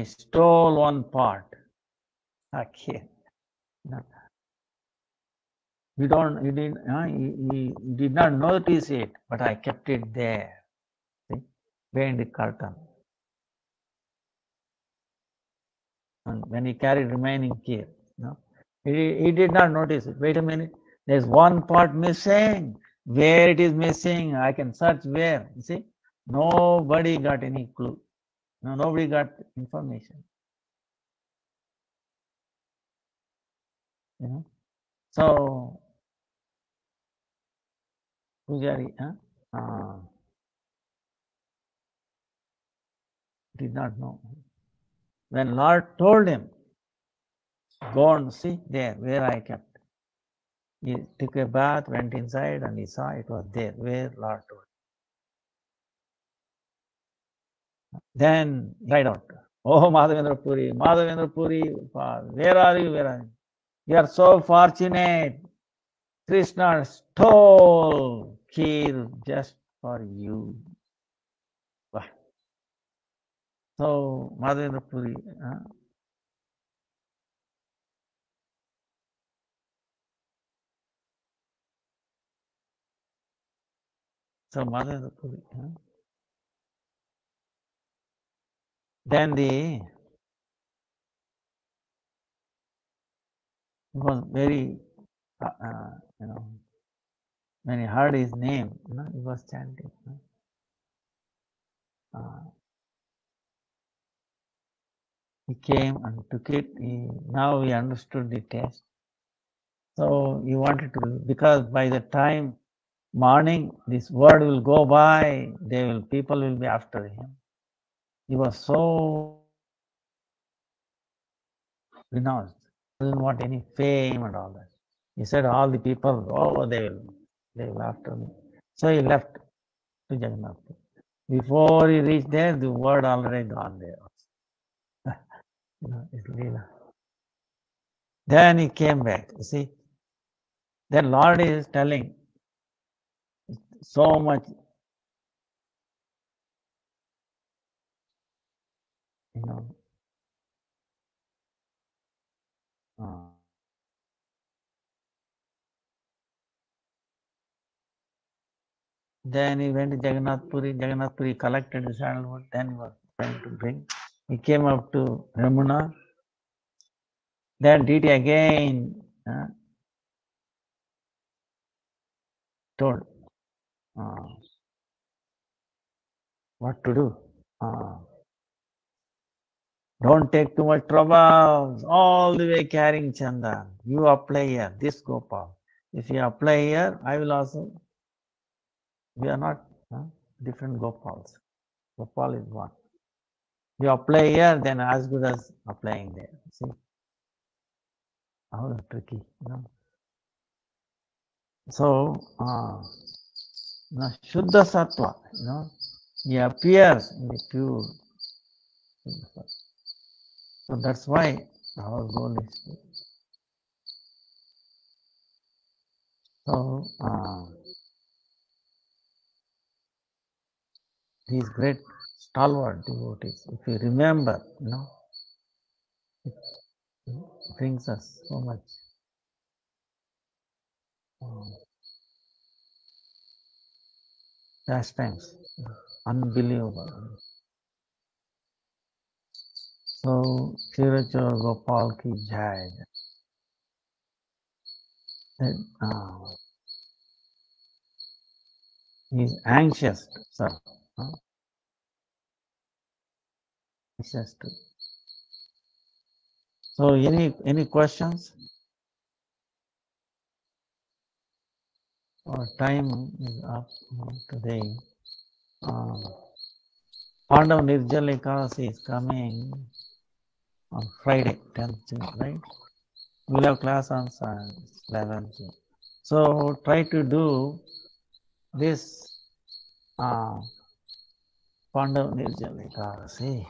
stole one part. Okay. He did not notice it, but I kept it there. See, behind the curtain. And when he carried remaining key, he did not notice it. Wait a minute, there's one part missing. Where it is missing, I can search where. You see, nobody got any clue. Nobody got information. So Pujari did not know. When Lord told him, go and see there where I kept. He took a bath, went inside, and he saw it was there where Lord told. Then he cried out, Oh, Madhavendra Puri, where are you? Where are you? You are so fortunate. Krishna stole Kheer just for you. Wow. So, Madhavendra Puri, so Madhavendra Puri, then he was very, when he heard his name, he was chanting. He came and took it. Now he understood the taste. So he wanted to, because by the time morning, this word will go by, people will be after him. He was so renounced. He didn't want any fame and all that. He said, all the people, they will after me. So he left to Jagannath. Before he reached there, the word already gone there. It's Leela. Then he came back. You see, then Lord is telling so much, you know. Then he went to Jagannath Puri. Jagannath Puri collected the sandalwood. Then he was trying to bring. He came up to Ramuna. Then Diti again told what to do. Don't take too much trouble. All the way carrying Chanda. You apply here, this Gopal. If you apply here, I will also. We are not different Gopals. Gopal is one. You apply here, then as good as applying there. See how tricky, So, Shuddha Sattva, he appears in the pure. So that's why our goal is to. So, these great stalwart devotees, if you remember, it brings us so much pastimes, unbelievable. So, Shirachar Gopal ki jai. He is anxious, sir. Anxious to. So, any questions? Our time is up today. Pandav Nirjal Ekadasi is coming on Friday, 10th June, right? We'll have class on 11th June. So try to do this Pandav Nirjal Ekadasi.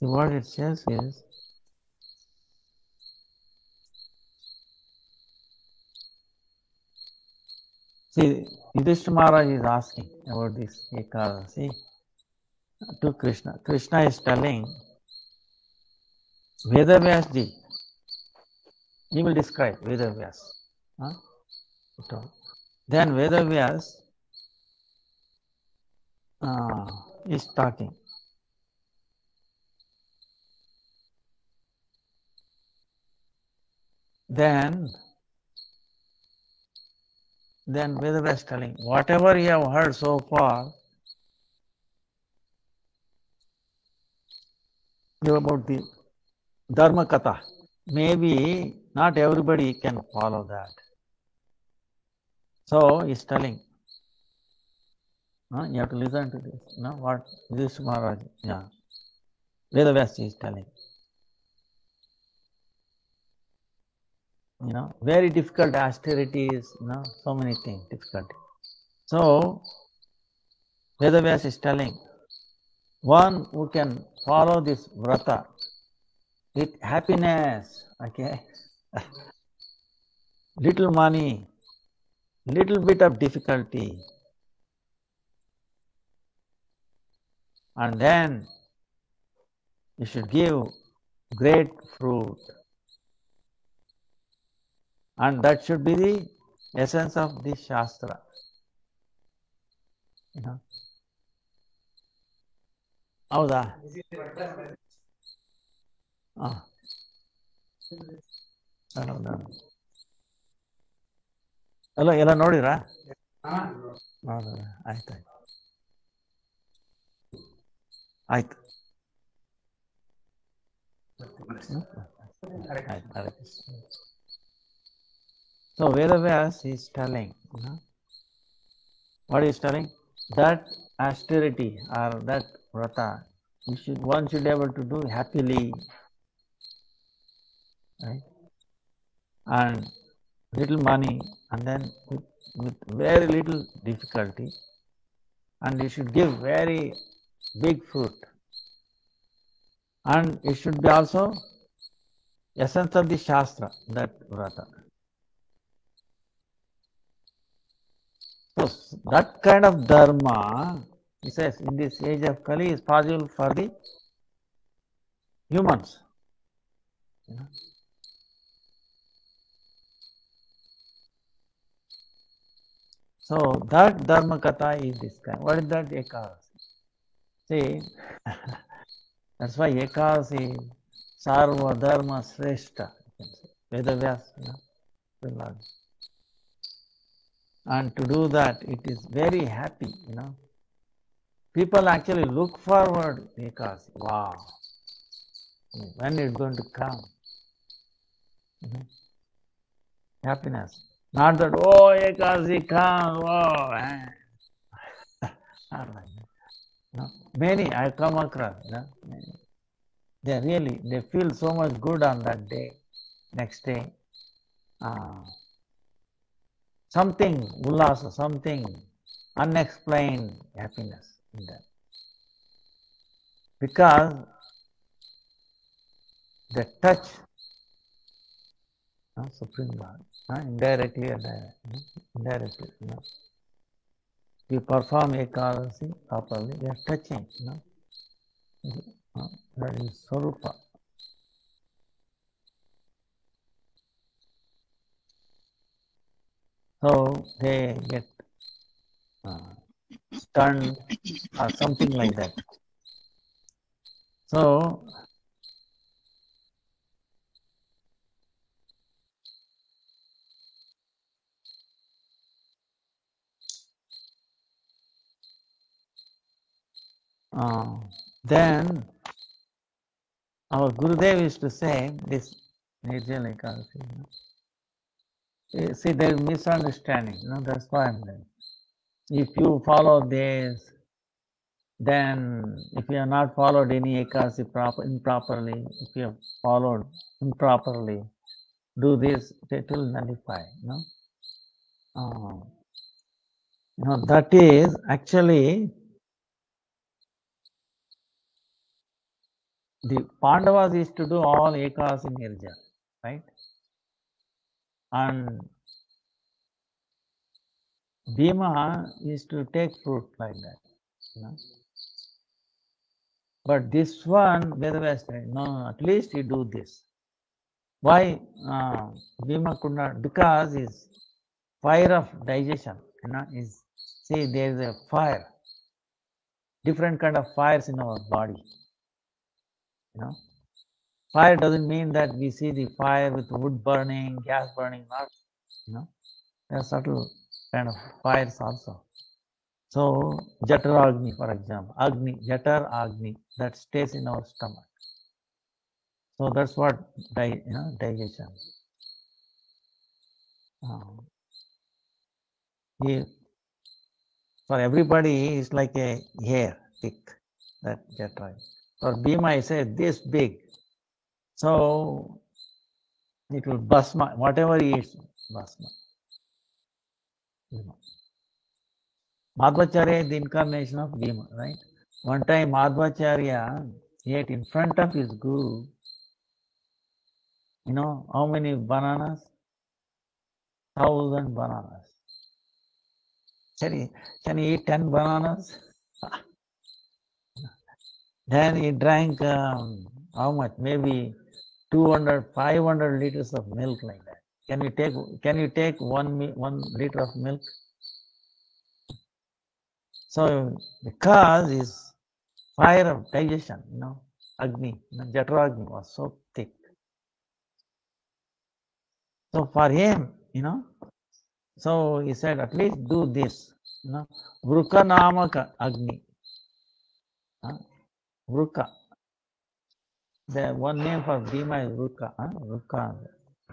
What it says is, see, Yudhishthira Maharaj is asking about this Ekadasi to Krishna. Krishna is telling Vedavyas ji. He will describe Vedavyas. Then Vedavyas is talking. Then Vedavyas is telling, whatever you have heard so far about the Dharma Katha, maybe not everybody can follow that. So he's telling, you have to listen to this. What Yudhishthira Maharaj, Vedavyas is telling. Very difficult austerities, so many things difficult. So Vedavyas is telling, one who can follow this vrata with happiness, okay, little money, little bit of difficulty, and then you should give great fruit. And that should be the essence of this Shastra. You know? ಹೌದಾ? ಅಲ್ಲ ಎಲ್ಲ ನೋಡಿರಾ? ಆಯ್ತು ಆಯ್ತು. So Vedavyas is telling, what is telling? That austerity or that vrata, one should be able to do happily, right? And little money, and then with very little difficulty, and you should give very big fruit, and it should be also essence of the Shastra, that vrata. So that kind of dharma, he says, in this age of Kali is possible for the humans. So that dharma katha is this kind. What is that Ekadasi? See, that's why Ekadasi is Sarva Dharma Shrestha. Vedavyas, and to do that, it is very happy, People actually look forward to Ekadasi. Wow, when it's going to come? Happiness. Not that, oh, Ekadasi comes, oh, not like that. Many I come across, they feel so much good on that day, next day. Something ullasa, something unexplained happiness in them. Because they touch Supreme Lord, indirectly or indirectly. We perform Ekadasi properly, we are touching, that is Swarupa. So they get stunned or something like that. So then our Gurudev used to say this Nirjala Ekadasi. See, there is misunderstanding. That's why I'm saying. If you follow this, then if you have not followed any Ekadasi improperly, if you have followed improperly, do this, it will nullify. That is actually the Pandavas used to do all Ekadasi Nirjala, right? And Bhima used to take fruit like that. But this one, Vedavyas said, no, at least you do this. Why Bhima could not? Because his fire of digestion, see, there is a fire, different kind of fires in our body. Fire doesn't mean that we see the fire with wood burning, gas burning, not, there are subtle kind of fires also. So, Jatar Agni, for example, Jatar Agni, that stays in our stomach. So that's what digestion. For everybody, it's like a hair thick, that Jatar. For Bhima, I say this big. So it will bhasma, whatever he eats, bhasma. Madhvacharya is the incarnation of Bhima, right? One time Madhvacharya ate in front of his guru, you know, how many bananas? 1,000 bananas. Can he eat 10 bananas? Then he drank how much? Maybe 200, 500 liters of milk like that. Can you take 1 liter of milk? So because his fire of digestion, you know, Agni, you know, Jatra Agni was so thick. So for him, you know, so he said, at least do this, you know, Vruka Namaka Agni. Vruka. The one name for Bhima is Vruka. Vruka.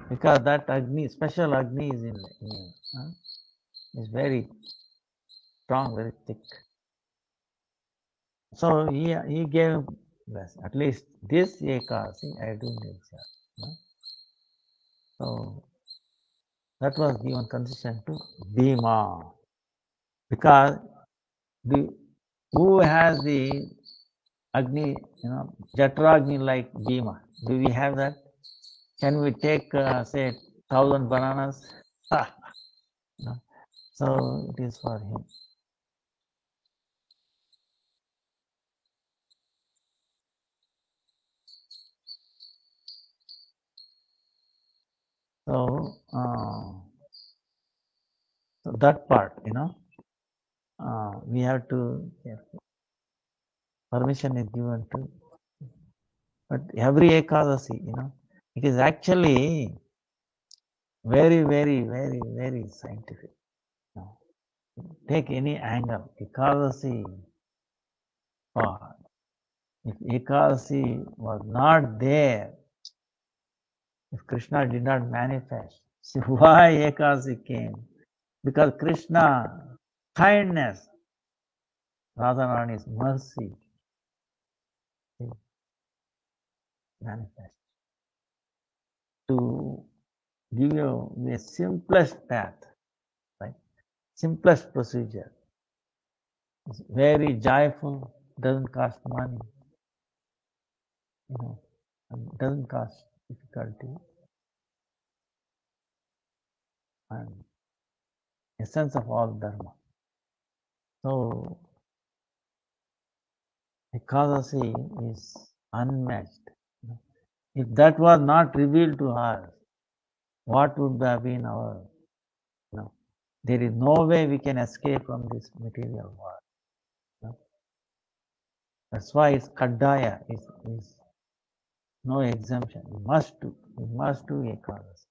Because that Agni, special Agni is in him. It's very strong, very thick. So he gave this, at least this Ekasi I do this. So that was given consistent to Bhima. Because who has the Agni, you know, Jatra Agni like Bhima? Do we have that? Can we take, say, 1,000 bananas? No. So it is for him. So, so that part, you know, we have to, permission is given to, but every Ekadasi, you know, it is actually very, very, very, very scientific. You know. Take any angle, Ekadasi, if Ekadasi was not there, if Krishna did not manifest, see why Ekadasi came? Because Krishna, kindness, Radharani's mercy, manifest to give you the simplest path, right? Simplest procedure. It's very joyful, doesn't cost money, you know, and doesn't cost difficulty, and essence of all dharma. So Ekadasi is unmatched. You know. If that was not revealed to us, what would have been our, you know, there is no way we can escape from this material world. You know. That's why it's Kaddaya, is no exemption. You must do Ekadasi.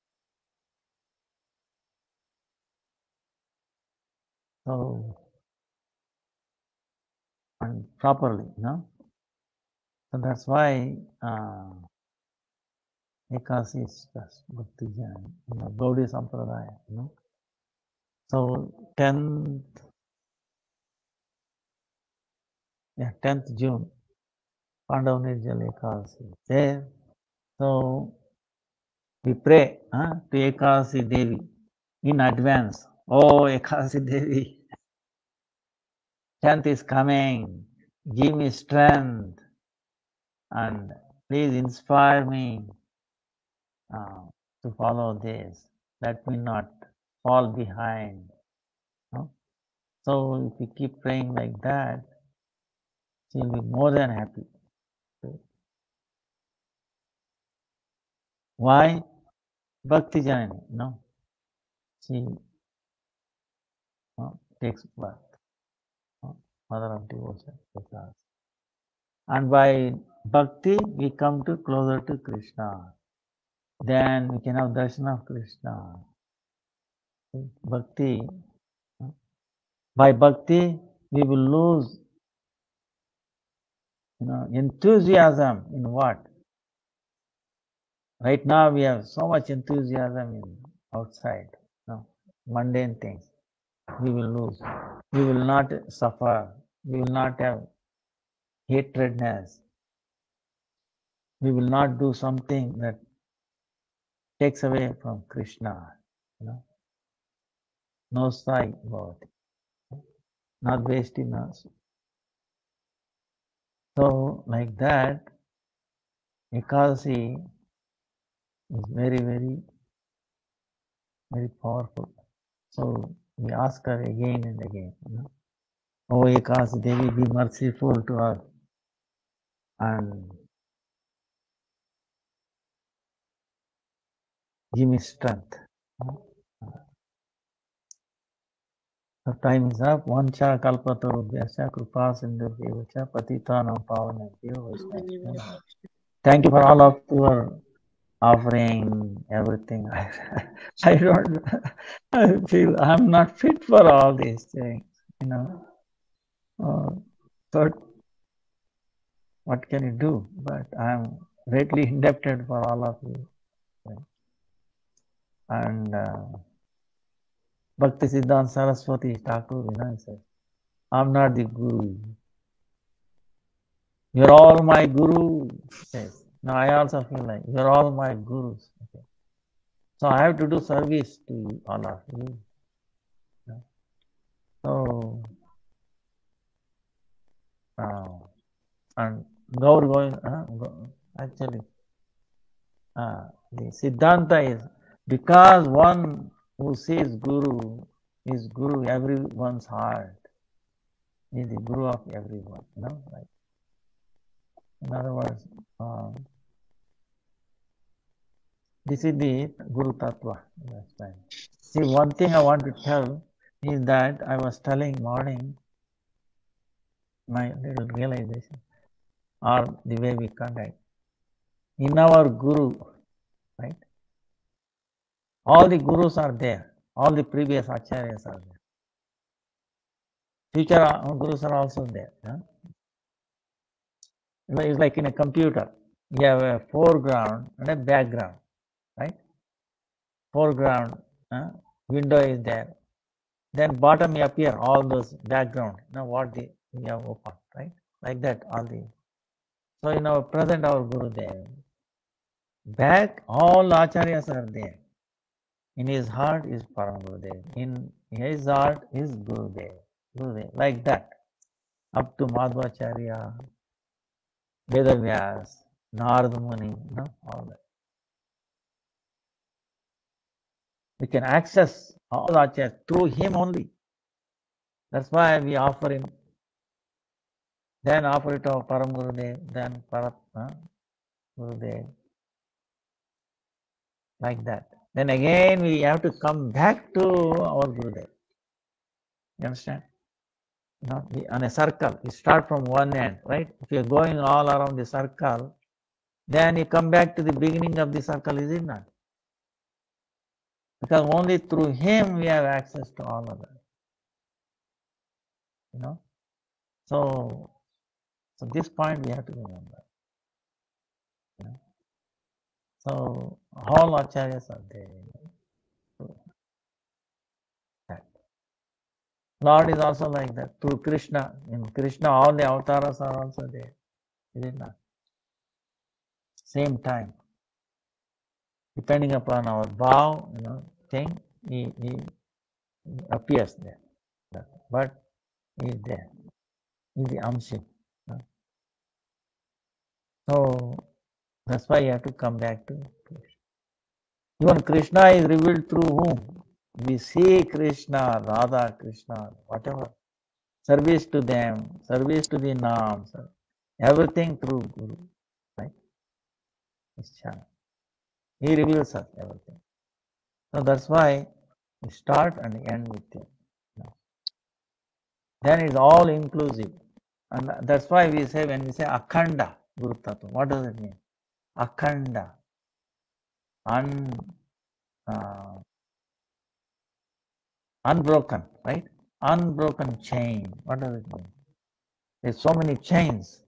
So, and properly, you know. So that's why Ekadasi is just Bhakti-Vidanta, you know, Gaudiya Sampradaya, you know. So 10th June, Pandav Nirjala Ekadasi there. So we pray to Ekadasi Devi in advance. Oh, Ekadasi Devi, 10th is coming. Give me strength and please inspire me to follow this. Let me not fall behind. No? So if we keep praying like that, she'll be more than happy. Why? Bhakti Janani, no? She takes birth, mother of devotion. And by bhakti, we come to closer to Krishna. Then we can have darshan of Krishna. Bhakti, by bhakti, we will lose, you know, enthusiasm in what? Right now we have so much enthusiasm in outside, you know, mundane things. We will lose. We will not suffer. We will not have hatredness. We will not do something that takes away from Krishna. You know, no sight about it. not wasting us. So, like that, Ekadasi is very, very, very powerful. So, we ask her again and again, Oh Ekadasi Devi, be merciful to us and give me strength. The time is up. Vancha kalpatarubhyascha kripa sindhubhyacha patitanam pavanabhyo vaishnavabhyo. Thank you for all of your offering, everything. I don't, I feel I'm not fit for all these things, But what can you do? But I'm greatly indebted for all of you. And Bhakti-Vidanta Saraswati Thakur, says, I'm not the guru. You're all my guru, says. Now I also feel like you're all my gurus. Okay. So I have to do service to you, all of you. So, and Gaur going, actually, the Siddhanta is because one who says Guru is Guru everyone's heart. He is the Guru of everyone, Like, in other words, this is the Guru Tattva. See, one thing I want to tell is that I was telling morning, my little realization, or the way we conduct. In our Guru, right? All the Gurus are there. All the previous Acharyas are there. Future Gurus are also there. It's like in a computer. You have a foreground and a background, right? Foreground, window is there. Then bottom you appear all those background. What we have opened, right? Like that, all the. So in our present, our Guru there. Back, all Acharyas are there. In his heart is Param Gurudev. In his heart is Gurudev. Like that. Up to Madhvacharya, Vedavyas, Narada Muni, all that. We can access all Acharyas through him only. That's why we offer him. Then offer it to Param Gurudev, then Param Gurudev. Like that. Then again we have to come back to our Gurudev. You understand? On a circle, you start from one end, right? If you're going all around the circle, then you come back to the beginning of the circle, is it not? Because only through him we have access to all of that. So this point we have to remember. So all acharyas are there. Lord is also like that. Through Krishna, in Krishna, all the avatars are also there. Is it not? Same time. Depending upon our vow, thing, he appears there. But he is there. He is the Amshit. So that's why you have to come back to Krishna. Even Krishna is revealed through whom? We see Krishna, Radha, Krishna, whatever. Service to them, service to the Naam, everything through Guru, right? He reveals us everything. So that's why we start and end with him. Then it's all inclusive. And that's why we say, when we say Akhanda Guru Tattva, what does it mean? Akhanda. Unbroken, right? Unbroken chain. What does it mean? There's so many chains.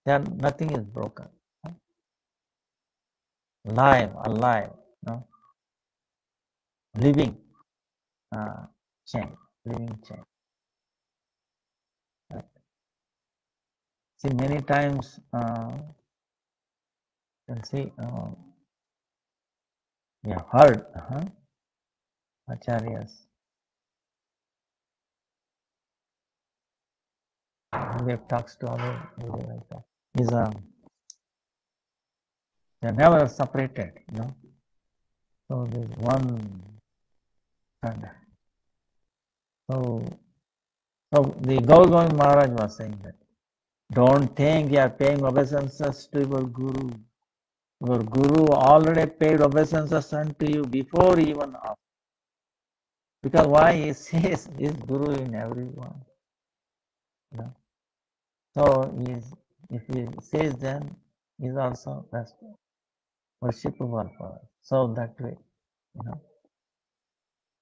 Then nothing is broken. Alive, living chain, living chain. Right. See, many times you can see we have heard acharyas Gurudev talks to other Gurudev like that. They're never separated, you know. So there's one standard. So the Gaur Maharaj was saying that, don't think you are paying obeisances to your Guru. Your Guru already paid obeisances unto you before even after. Because why? He says his Guru in everyone. You know? So if he says, then he's also that's worshipable for us. So that way, you know.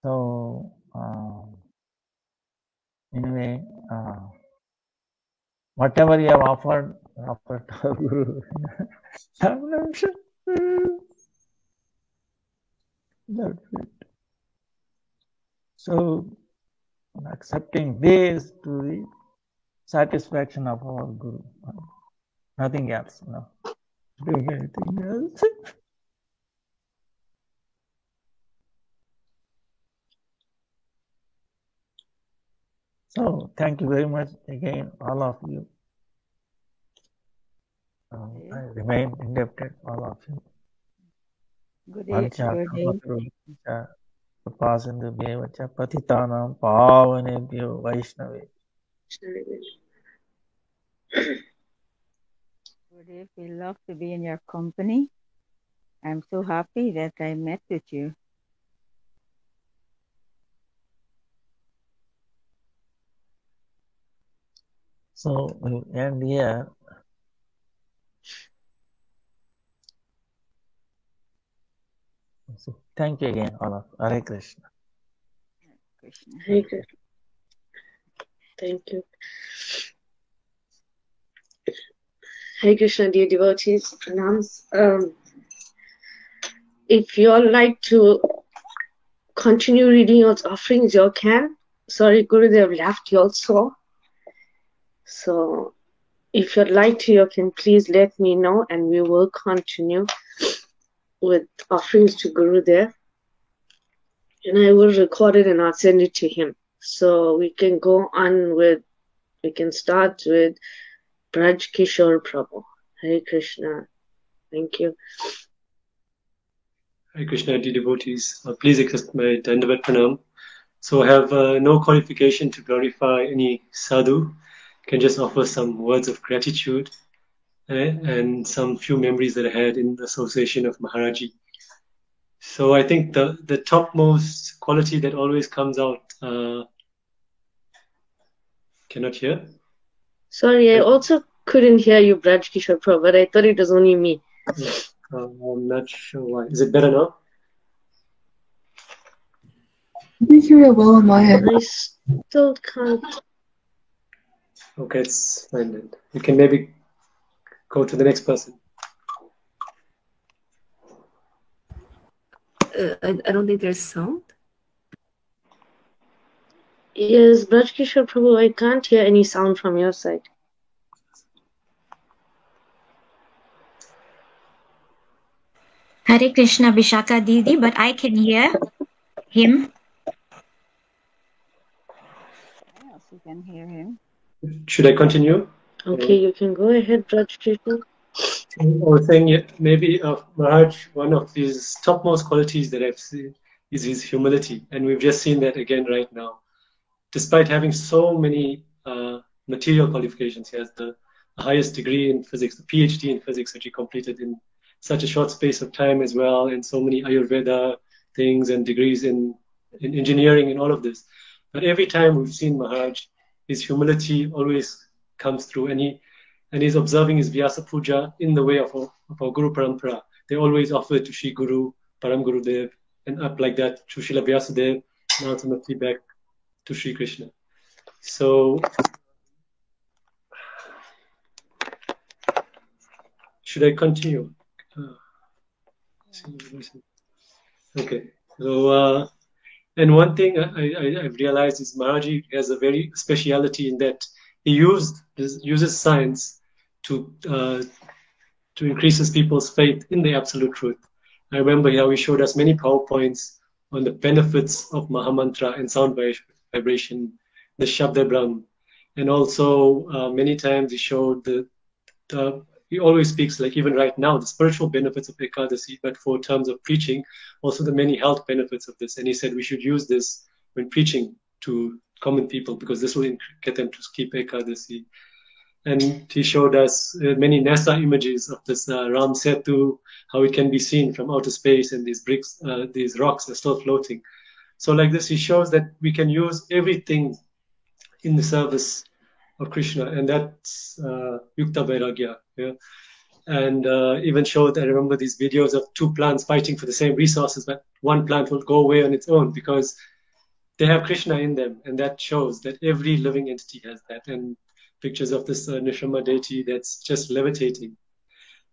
So anyway, whatever you have offered to our Guru. That's it. So accepting this to the satisfaction of our Guru, nothing else, no. Doing anything else. So thank you very much again, all of you. I remain indebted, all of you. Good day. Pasandu Bevacha Patitanam Pavanebhyo Vaishnave. Good. We love to be in your company. I'm so happy that I met with you. So we end here. So thank you again, all of you. Hare Krishna. Hare Krishna. Thank you. Hare Krishna, dear devotees, pranams. If you all like to continue reading your offerings, you all can. Sorry, Gurudev left, you all saw. So if you'd like to, you can please let me know and we will continue with offerings to Gurudev. And I will record it and I'll send it to him. So we can go on with, we can start with Braj Kishore Prabhu. Hare Krishna. Thank you. Hare Krishna, dear devotees. Please accept my Dandavat Pranam. So I have no qualification to glorify any sadhu. Can just offer some words of gratitude and some few memories that I had in the association of Maharaji. So I think the topmost quality that always comes out, cannot hear? Sorry, I also couldn't hear you, Braj Kishore Prabhu, but I thought it was only me. I'm not sure why. Is it better now? I hear you well on my end. I still can't. Okay, it's fine then. You can maybe go to the next person. I don't think there's sound. Yes, Braj Kishore Prabhu, I can't hear any sound from your side. Hare Krishna, Vishaka Didi, but I can hear him. I also can hear him. Should I continue? Okay, you can go ahead, Braj Kishore. I was saying, maybe Maharaj, one of his topmost qualities that I've seen is his humility. And we've just seen that again right now. Despite having so many material qualifications, he has the highest degree in physics, the PhD in physics, which he completed in such a short space of time as well, and so many Ayurveda things and degrees in engineering and all of this. But every time we've seen Maharaj, his humility always comes through, and he's observing his Vyasa Puja in the way of our Guru Parampara. They always offer it to Shri Guru, Param Gurudev, and up like that to Srila Vyasadeva, and ultimately back to Sri Krishna. So, should I continue? Okay. So, and one thing I've realized is Maharaji has a very speciality in that he uses science to increase his people's faith in the absolute truth. I remember how he showed us many PowerPoints on the benefits of Mahamantra and sound vibration, the Shabda Brahm. And also many times he showed he always speaks, like even right now, the spiritual benefits of Ekadasi, but for terms of preaching, also the many health benefits of this. And he said we should use this when preaching to common people, because this will get them to keep Ekadasi. And he showed us many NASA images of this Ram Setu, how it can be seen from outer space, and these bricks, these rocks are still floating. So like this, he shows that we can use everything in the service of Krishna, and that's Yukta Vairagya. Yeah? And even showed, I remember these videos of two plants fighting for the same resources, but one plant will go away on its own because they have Krishna in them, and that shows that every living entity has that. And pictures of this Nishama deity that's just levitating.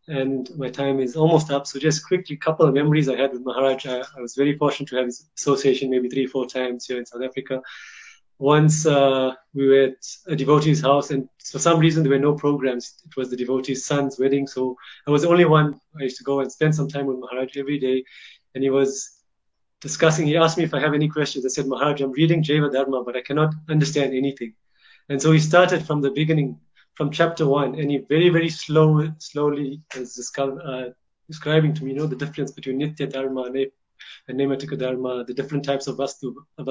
And my time is almost up, so just quickly, a couple of memories I had with Maharaj. I was very fortunate to have his association maybe 3-4 times here in South Africa. Once we were at a devotee's house, and for some reason there were no programs. It was the devotee's son's wedding, so I was the only one. I used to go and spend some time with Maharaj every day, and he was discussing. He asked me if I have any questions. I said, Maharaj, I'm reading Jaiva Dharma, but I cannot understand anything. And so he started from the beginning, from chapter 1, and he very, very slowly is describing to me, the difference between Nitya Dharma and Nematika Dharma, the different types of Vastu, and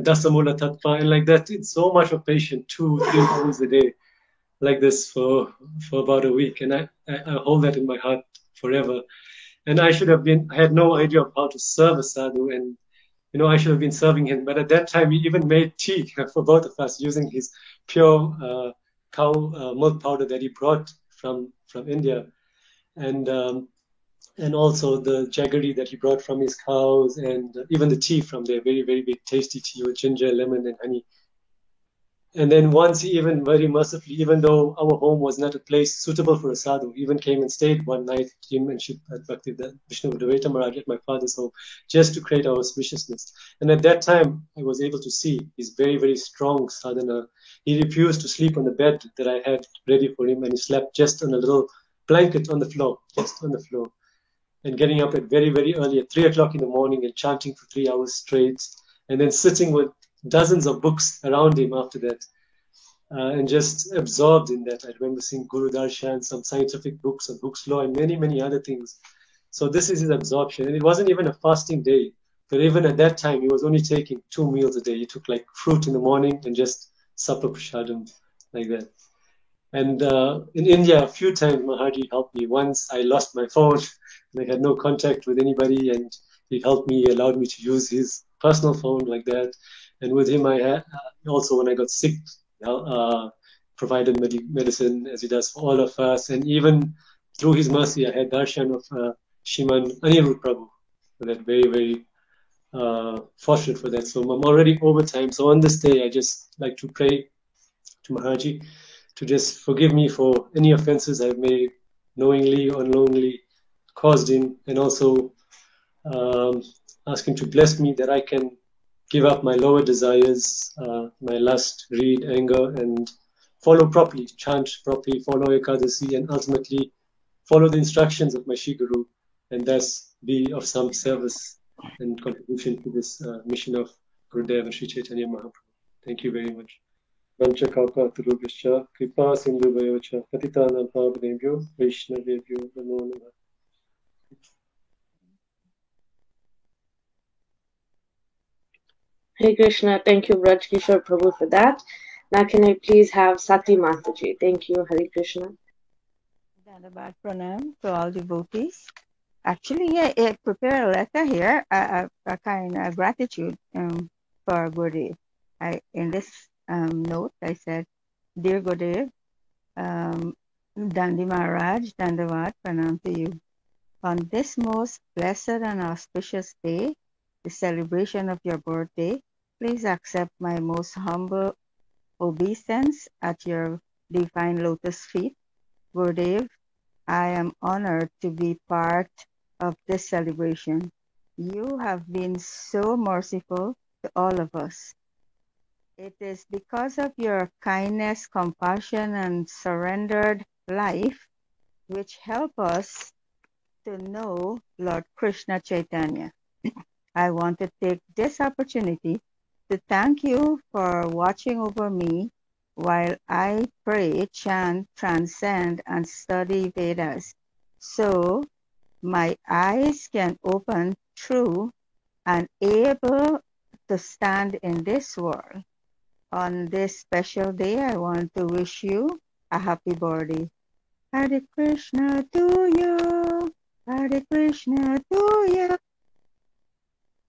Dasamula Tattva, and like that. It's so much of patience, 2-3 hours a day, like this for about a week. And I hold that in my heart forever. And I had no idea of how to serve a sadhu, and I should have been serving him. But at that time, he even made tea for both of us using his pure cow milk powder that he brought from India. And also the jaggery that he brought from his cows, and even the tea from there, very, very big, tasty tea with ginger, lemon, and honey. And then once he even very mercifully, even though our home was not a place suitable for a sadhu, even came and stayed one night, him and Bhakti-Vidanta Maharaj at my father's home, just to create our auspiciousness. And at that time, I was able to see his very, very strong sadhana. He refused to sleep on the bed that I had ready for him, and he slept just on a little blanket on the floor, just on the floor. And getting up at very, very early at 3 o'clock in the morning and chanting for 3 hours straight, and then sitting with dozens of books around him after that, and just absorbed in that. I remember seeing Guru Darshan, some scientific books and books law, and many, many other things. So this is his absorption. And it wasn't even a fasting day, but even at that time, he was only taking 2 meals a day. He took like fruit in the morning and just supper prasadam, like that. And in India, a few times Maharji helped me. Once I lost my phone, and I had no contact with anybody, and he helped me, allowed me to use his personal phone like that. And with him, I had also, when I got sick, provided medicine as he does for all of us. And even through his mercy, I had darshan of Shriman Anirudh Prabhu. So that very, very fortunate for that. So I'm already over time. So on this day, I just like to pray to Maharji to just forgive me for any offenses I've made, knowingly or unknowingly caused him, and also ask him to bless me that I can give up my lower desires, my lust, greed, anger, and follow properly, chant properly, follow Ekadasi, and ultimately follow the instructions of my Shri Guru, and thus be of some service and contribution to this mission of Gurudev and Sri Chaitanya Mahaprabhu. Thank you very much. Vancha Kalpa Turubhishya, Kripa Sindhu Vayocha, Patitanam Pavanebhyo, Vaishnavebhyo, Namo Namah. Hare Krishna. Thank you, Braj Kishore Prabhu, for that. Now can I please have Sati Mataji? Thank you, Hare Krishna. Dhanavad Pranam to all devotees. Actually, I prepared a letter here, a kind of gratitude for Gurudev. In this note, I said, Dear Gurudev, Dandi Maharaj, Dhanavad Pranam to you. On this most blessed and auspicious day, the celebration of your birthday, please accept my most humble obeisance at your divine lotus feet. Gurudev, I am honored to be part of this celebration. You have been so merciful to all of us. It is because of your kindness, compassion, and surrendered life which help us to know Lord Krishna Chaitanya. I want to take this opportunity to thank you for watching over me while I pray, chant, transcend, and study Vedas, so my eyes can open true and able to stand in this world. On this special day, I want to wish you a happy birthday. Hare Krishna to you, Hare Krishna to you,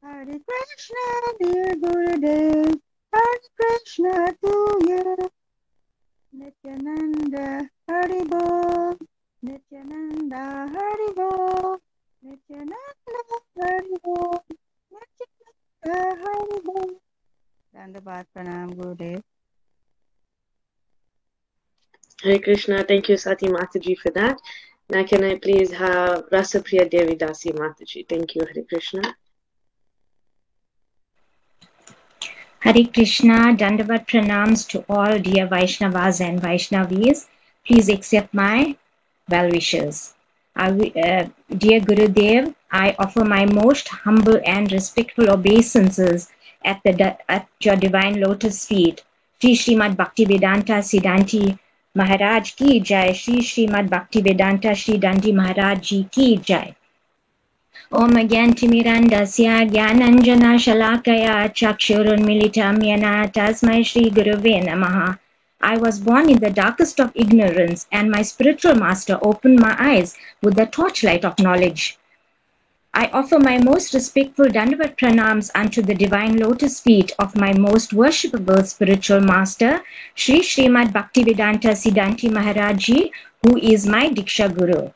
Hare Krishna, dear Gurudev, Hare Krishna to you. Nityananda, Hare Bol, Nityananda, Hare Bol, Nityananda, Hare Bol, Nityananda, Hare Bol. Dandavat Pranam, Gurudev. Hare Krishna. Thank you, Sati Mataji, for that. Now, can I please have Rasapriya Devi Dasi Mataji? Thank you, Hare Krishna. Hare Krishna, Dandavat Pranams to all dear Vaishnavas and Vaishnavis. Please accept my well wishes. Dear Gurudev, I offer my most humble and respectful obeisances at your divine lotus feet. Shri Srimad Bhakti-Vidanta Siddhanti Maharaj ki jai, Shri Srimad Bhakti-Vedanta Shri Dandi Maharaj ji ki jai. Om Gyantimirandasya Gyananjana Shalakaya Chakshurunmilitam Yana Tasmai Shri Guruve Namaha. I was born in the darkest of ignorance, and my spiritual master opened my eyes with the torchlight of knowledge. I offer my most respectful Dandavat Pranams unto the divine lotus feet of my most worshipable spiritual master, Shri Srimad Bhakti-Vedanta Siddhanti Maharaj ji, who is my Diksha Guru.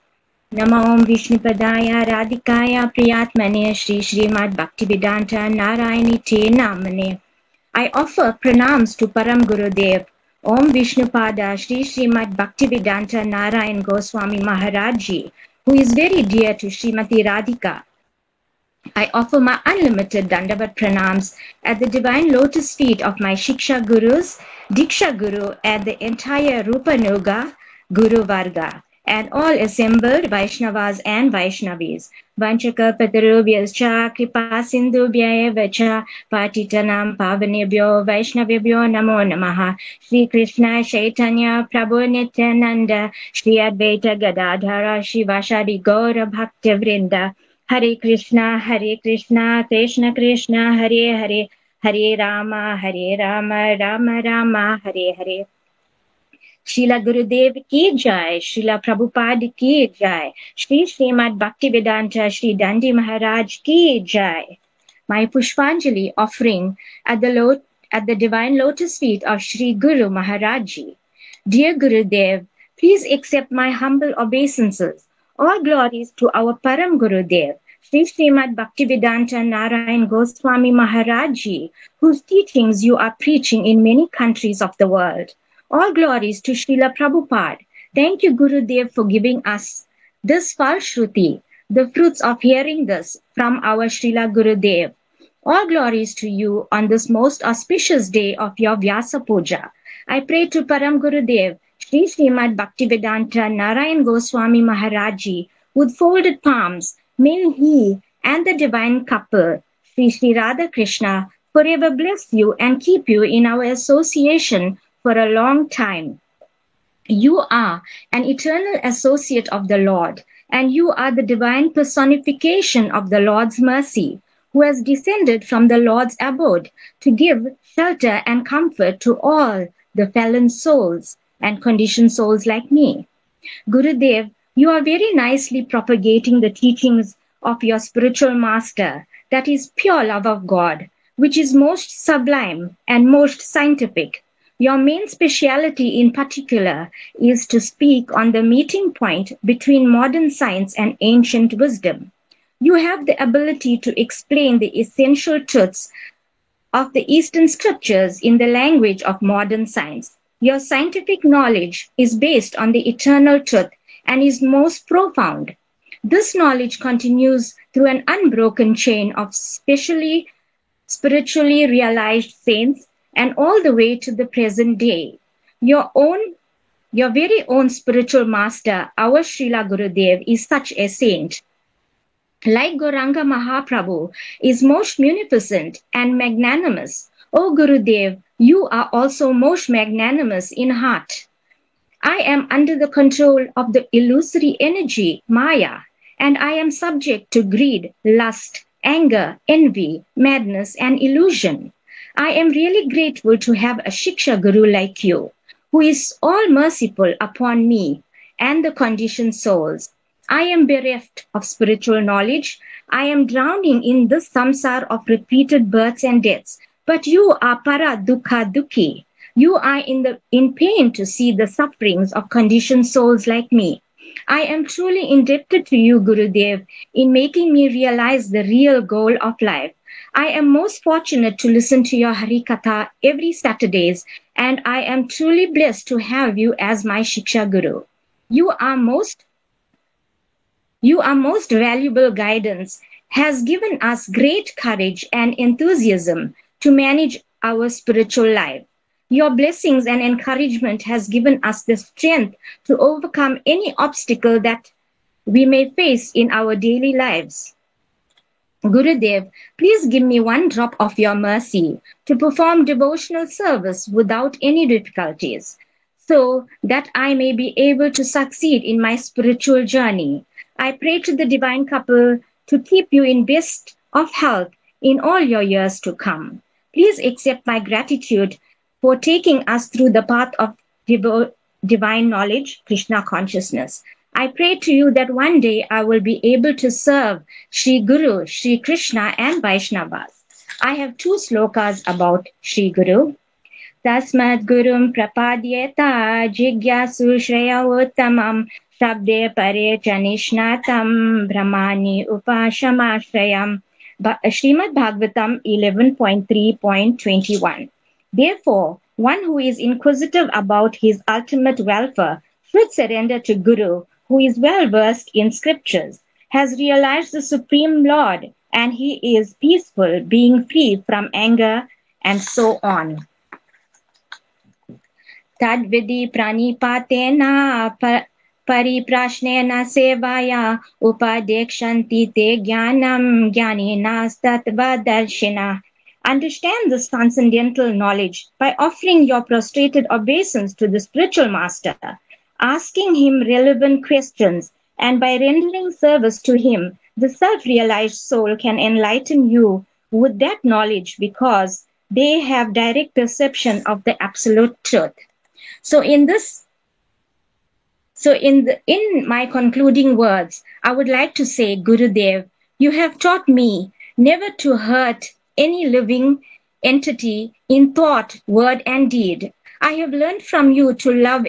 Nama Om Vishnupadaya Radhikaya Priyatmane Shri Srimad Bhakti-Vedanta Narayani Te Namane. I offer pranams to Param Gurudev, Om Vishnupada Shri Srimad Bhakti-Vedanta Narayan Goswami Maharaj ji, who is very dear to Srimati Radhika. I offer my unlimited Dandavat Pranams at the divine lotus feet of my Shiksha Gurus, Diksha Guru, and the entire Rupanuga Guru Varga, and all assembled Vaishnavas and Vaishnavis. Vanchakalpatarubhyascha kripa sindhubhya eva cha patitanam pavanebhyo Vaishnavebhyo namo namaha. Shri Krishna Chaitanya Prabhu Nityananda Shri Advaita Gadadhara Shivashadi Gaura Bhakti Vrinda. Hare Krishna, Krishna Krishna, Hare Hare, Hare Rama, Rama Rama, Hare Hare. Srila Gurudev ki jai, Srila Prabhupada ki jai, Shri Srimad Bhakti-Vedanta Shri Dandi Maharaj ki jai. My Pushpanjali offering at the divine lotus feet of Shri Guru Maharaj ji. Dear Gurudev, please accept my humble obeisances. All glories to our Param Gurudev, Shri Srimad Bhakti-Vedanta Narayan Goswami Maharaj ji, whose teachings you are preaching in many countries of the world. All glories to Srila Prabhupada. Thank you, Gurudev, for giving us this Falshruti, the fruits of hearing this from our Srila Gurudev. All glories to you on this most auspicious day of your Vyasa Puja. I pray to Param Gurudev, Shri Srimad Bhakti-Vedanta Narayan Goswami Maharaj ji, with folded palms, may he and the divine couple, Sri Radha Krishna, forever bless you and keep you in our association for a long time. You are an eternal associate of the Lord, and you are the divine personification of the Lord's mercy, who has descended from the Lord's abode to give shelter and comfort to all the fallen souls and conditioned souls like me. Gurudev, you are very nicely propagating the teachings of your spiritual master, that is pure love of God, which is most sublime and most scientific. Your main speciality in particular is to speak on the meeting point between modern science and ancient wisdom. You have the ability to explain the essential truths of the Eastern scriptures in the language of modern science. Your scientific knowledge is based on the eternal truth and is most profound. This knowledge continues through an unbroken chain of spiritually realized saints and all the way to the present day. Your very own spiritual master, our Srila Gurudev, is such a saint. Like Gauranga Mahaprabhu is most munificent and magnanimous, O Gurudev, you are also most magnanimous in heart. I am under the control of the illusory energy, Maya, and I am subject to greed, lust, anger, envy, madness, and illusion. I am really grateful to have a Shiksha Guru like you, who is all merciful upon me and the conditioned souls. I am bereft of spiritual knowledge. I am drowning in this samsara of repeated births and deaths. But you are para dukkha dukhi. You are in pain to see the sufferings of conditioned souls like me. I am truly indebted to you, Gurudev, in making me realize the real goal of life. I am most fortunate to listen to your Hari Katha every Saturdays, and I am truly blessed to have you as my Shiksha Guru. You are most valuable guidance, has given us great courage and enthusiasm to manage our spiritual life. Your blessings and encouragement has given us the strength to overcome any obstacle that we may face in our daily lives. Gurudev, please give me one drop of your mercy to perform devotional service without any difficulties, so that I may be able to succeed in my spiritual journey. I pray to the divine couple to keep you in best of health in all your years to come. Please accept my gratitude for taking us through the path of divine knowledge, Krishna consciousness. I pray to you that one day I will be able to serve Sri Guru, Sri Krishna and Vaishnavas. I have 2 slokas about Sri Guru. Tasmad Gurum Prapadyeta Jigyasu Shreya Uttamam Shabde Pare Chanishnatam Brahmani Upashamashrayam. Srimad Bhagavatam 11.3.21. Therefore, one who is inquisitive about his ultimate welfare should surrender to Guru, who is well versed in scriptures, has realized the Supreme Lord, and he is peaceful, being free from anger, and so on. Tadvidi pranipatena pariprashnena sevaya upadekshanti te jnanam jnaninas tattva darshina. Understand this transcendental knowledge by offering your prostrated obeisance to the spiritual master, asking him relevant questions, and by rendering service to him, the self-realized soul can enlighten you with that knowledge because they have direct perception of the absolute truth. So in my concluding words, I would like to say, Gurudev, you have taught me never to hurt any living entity in thought, word, and deed. I have learned from you to love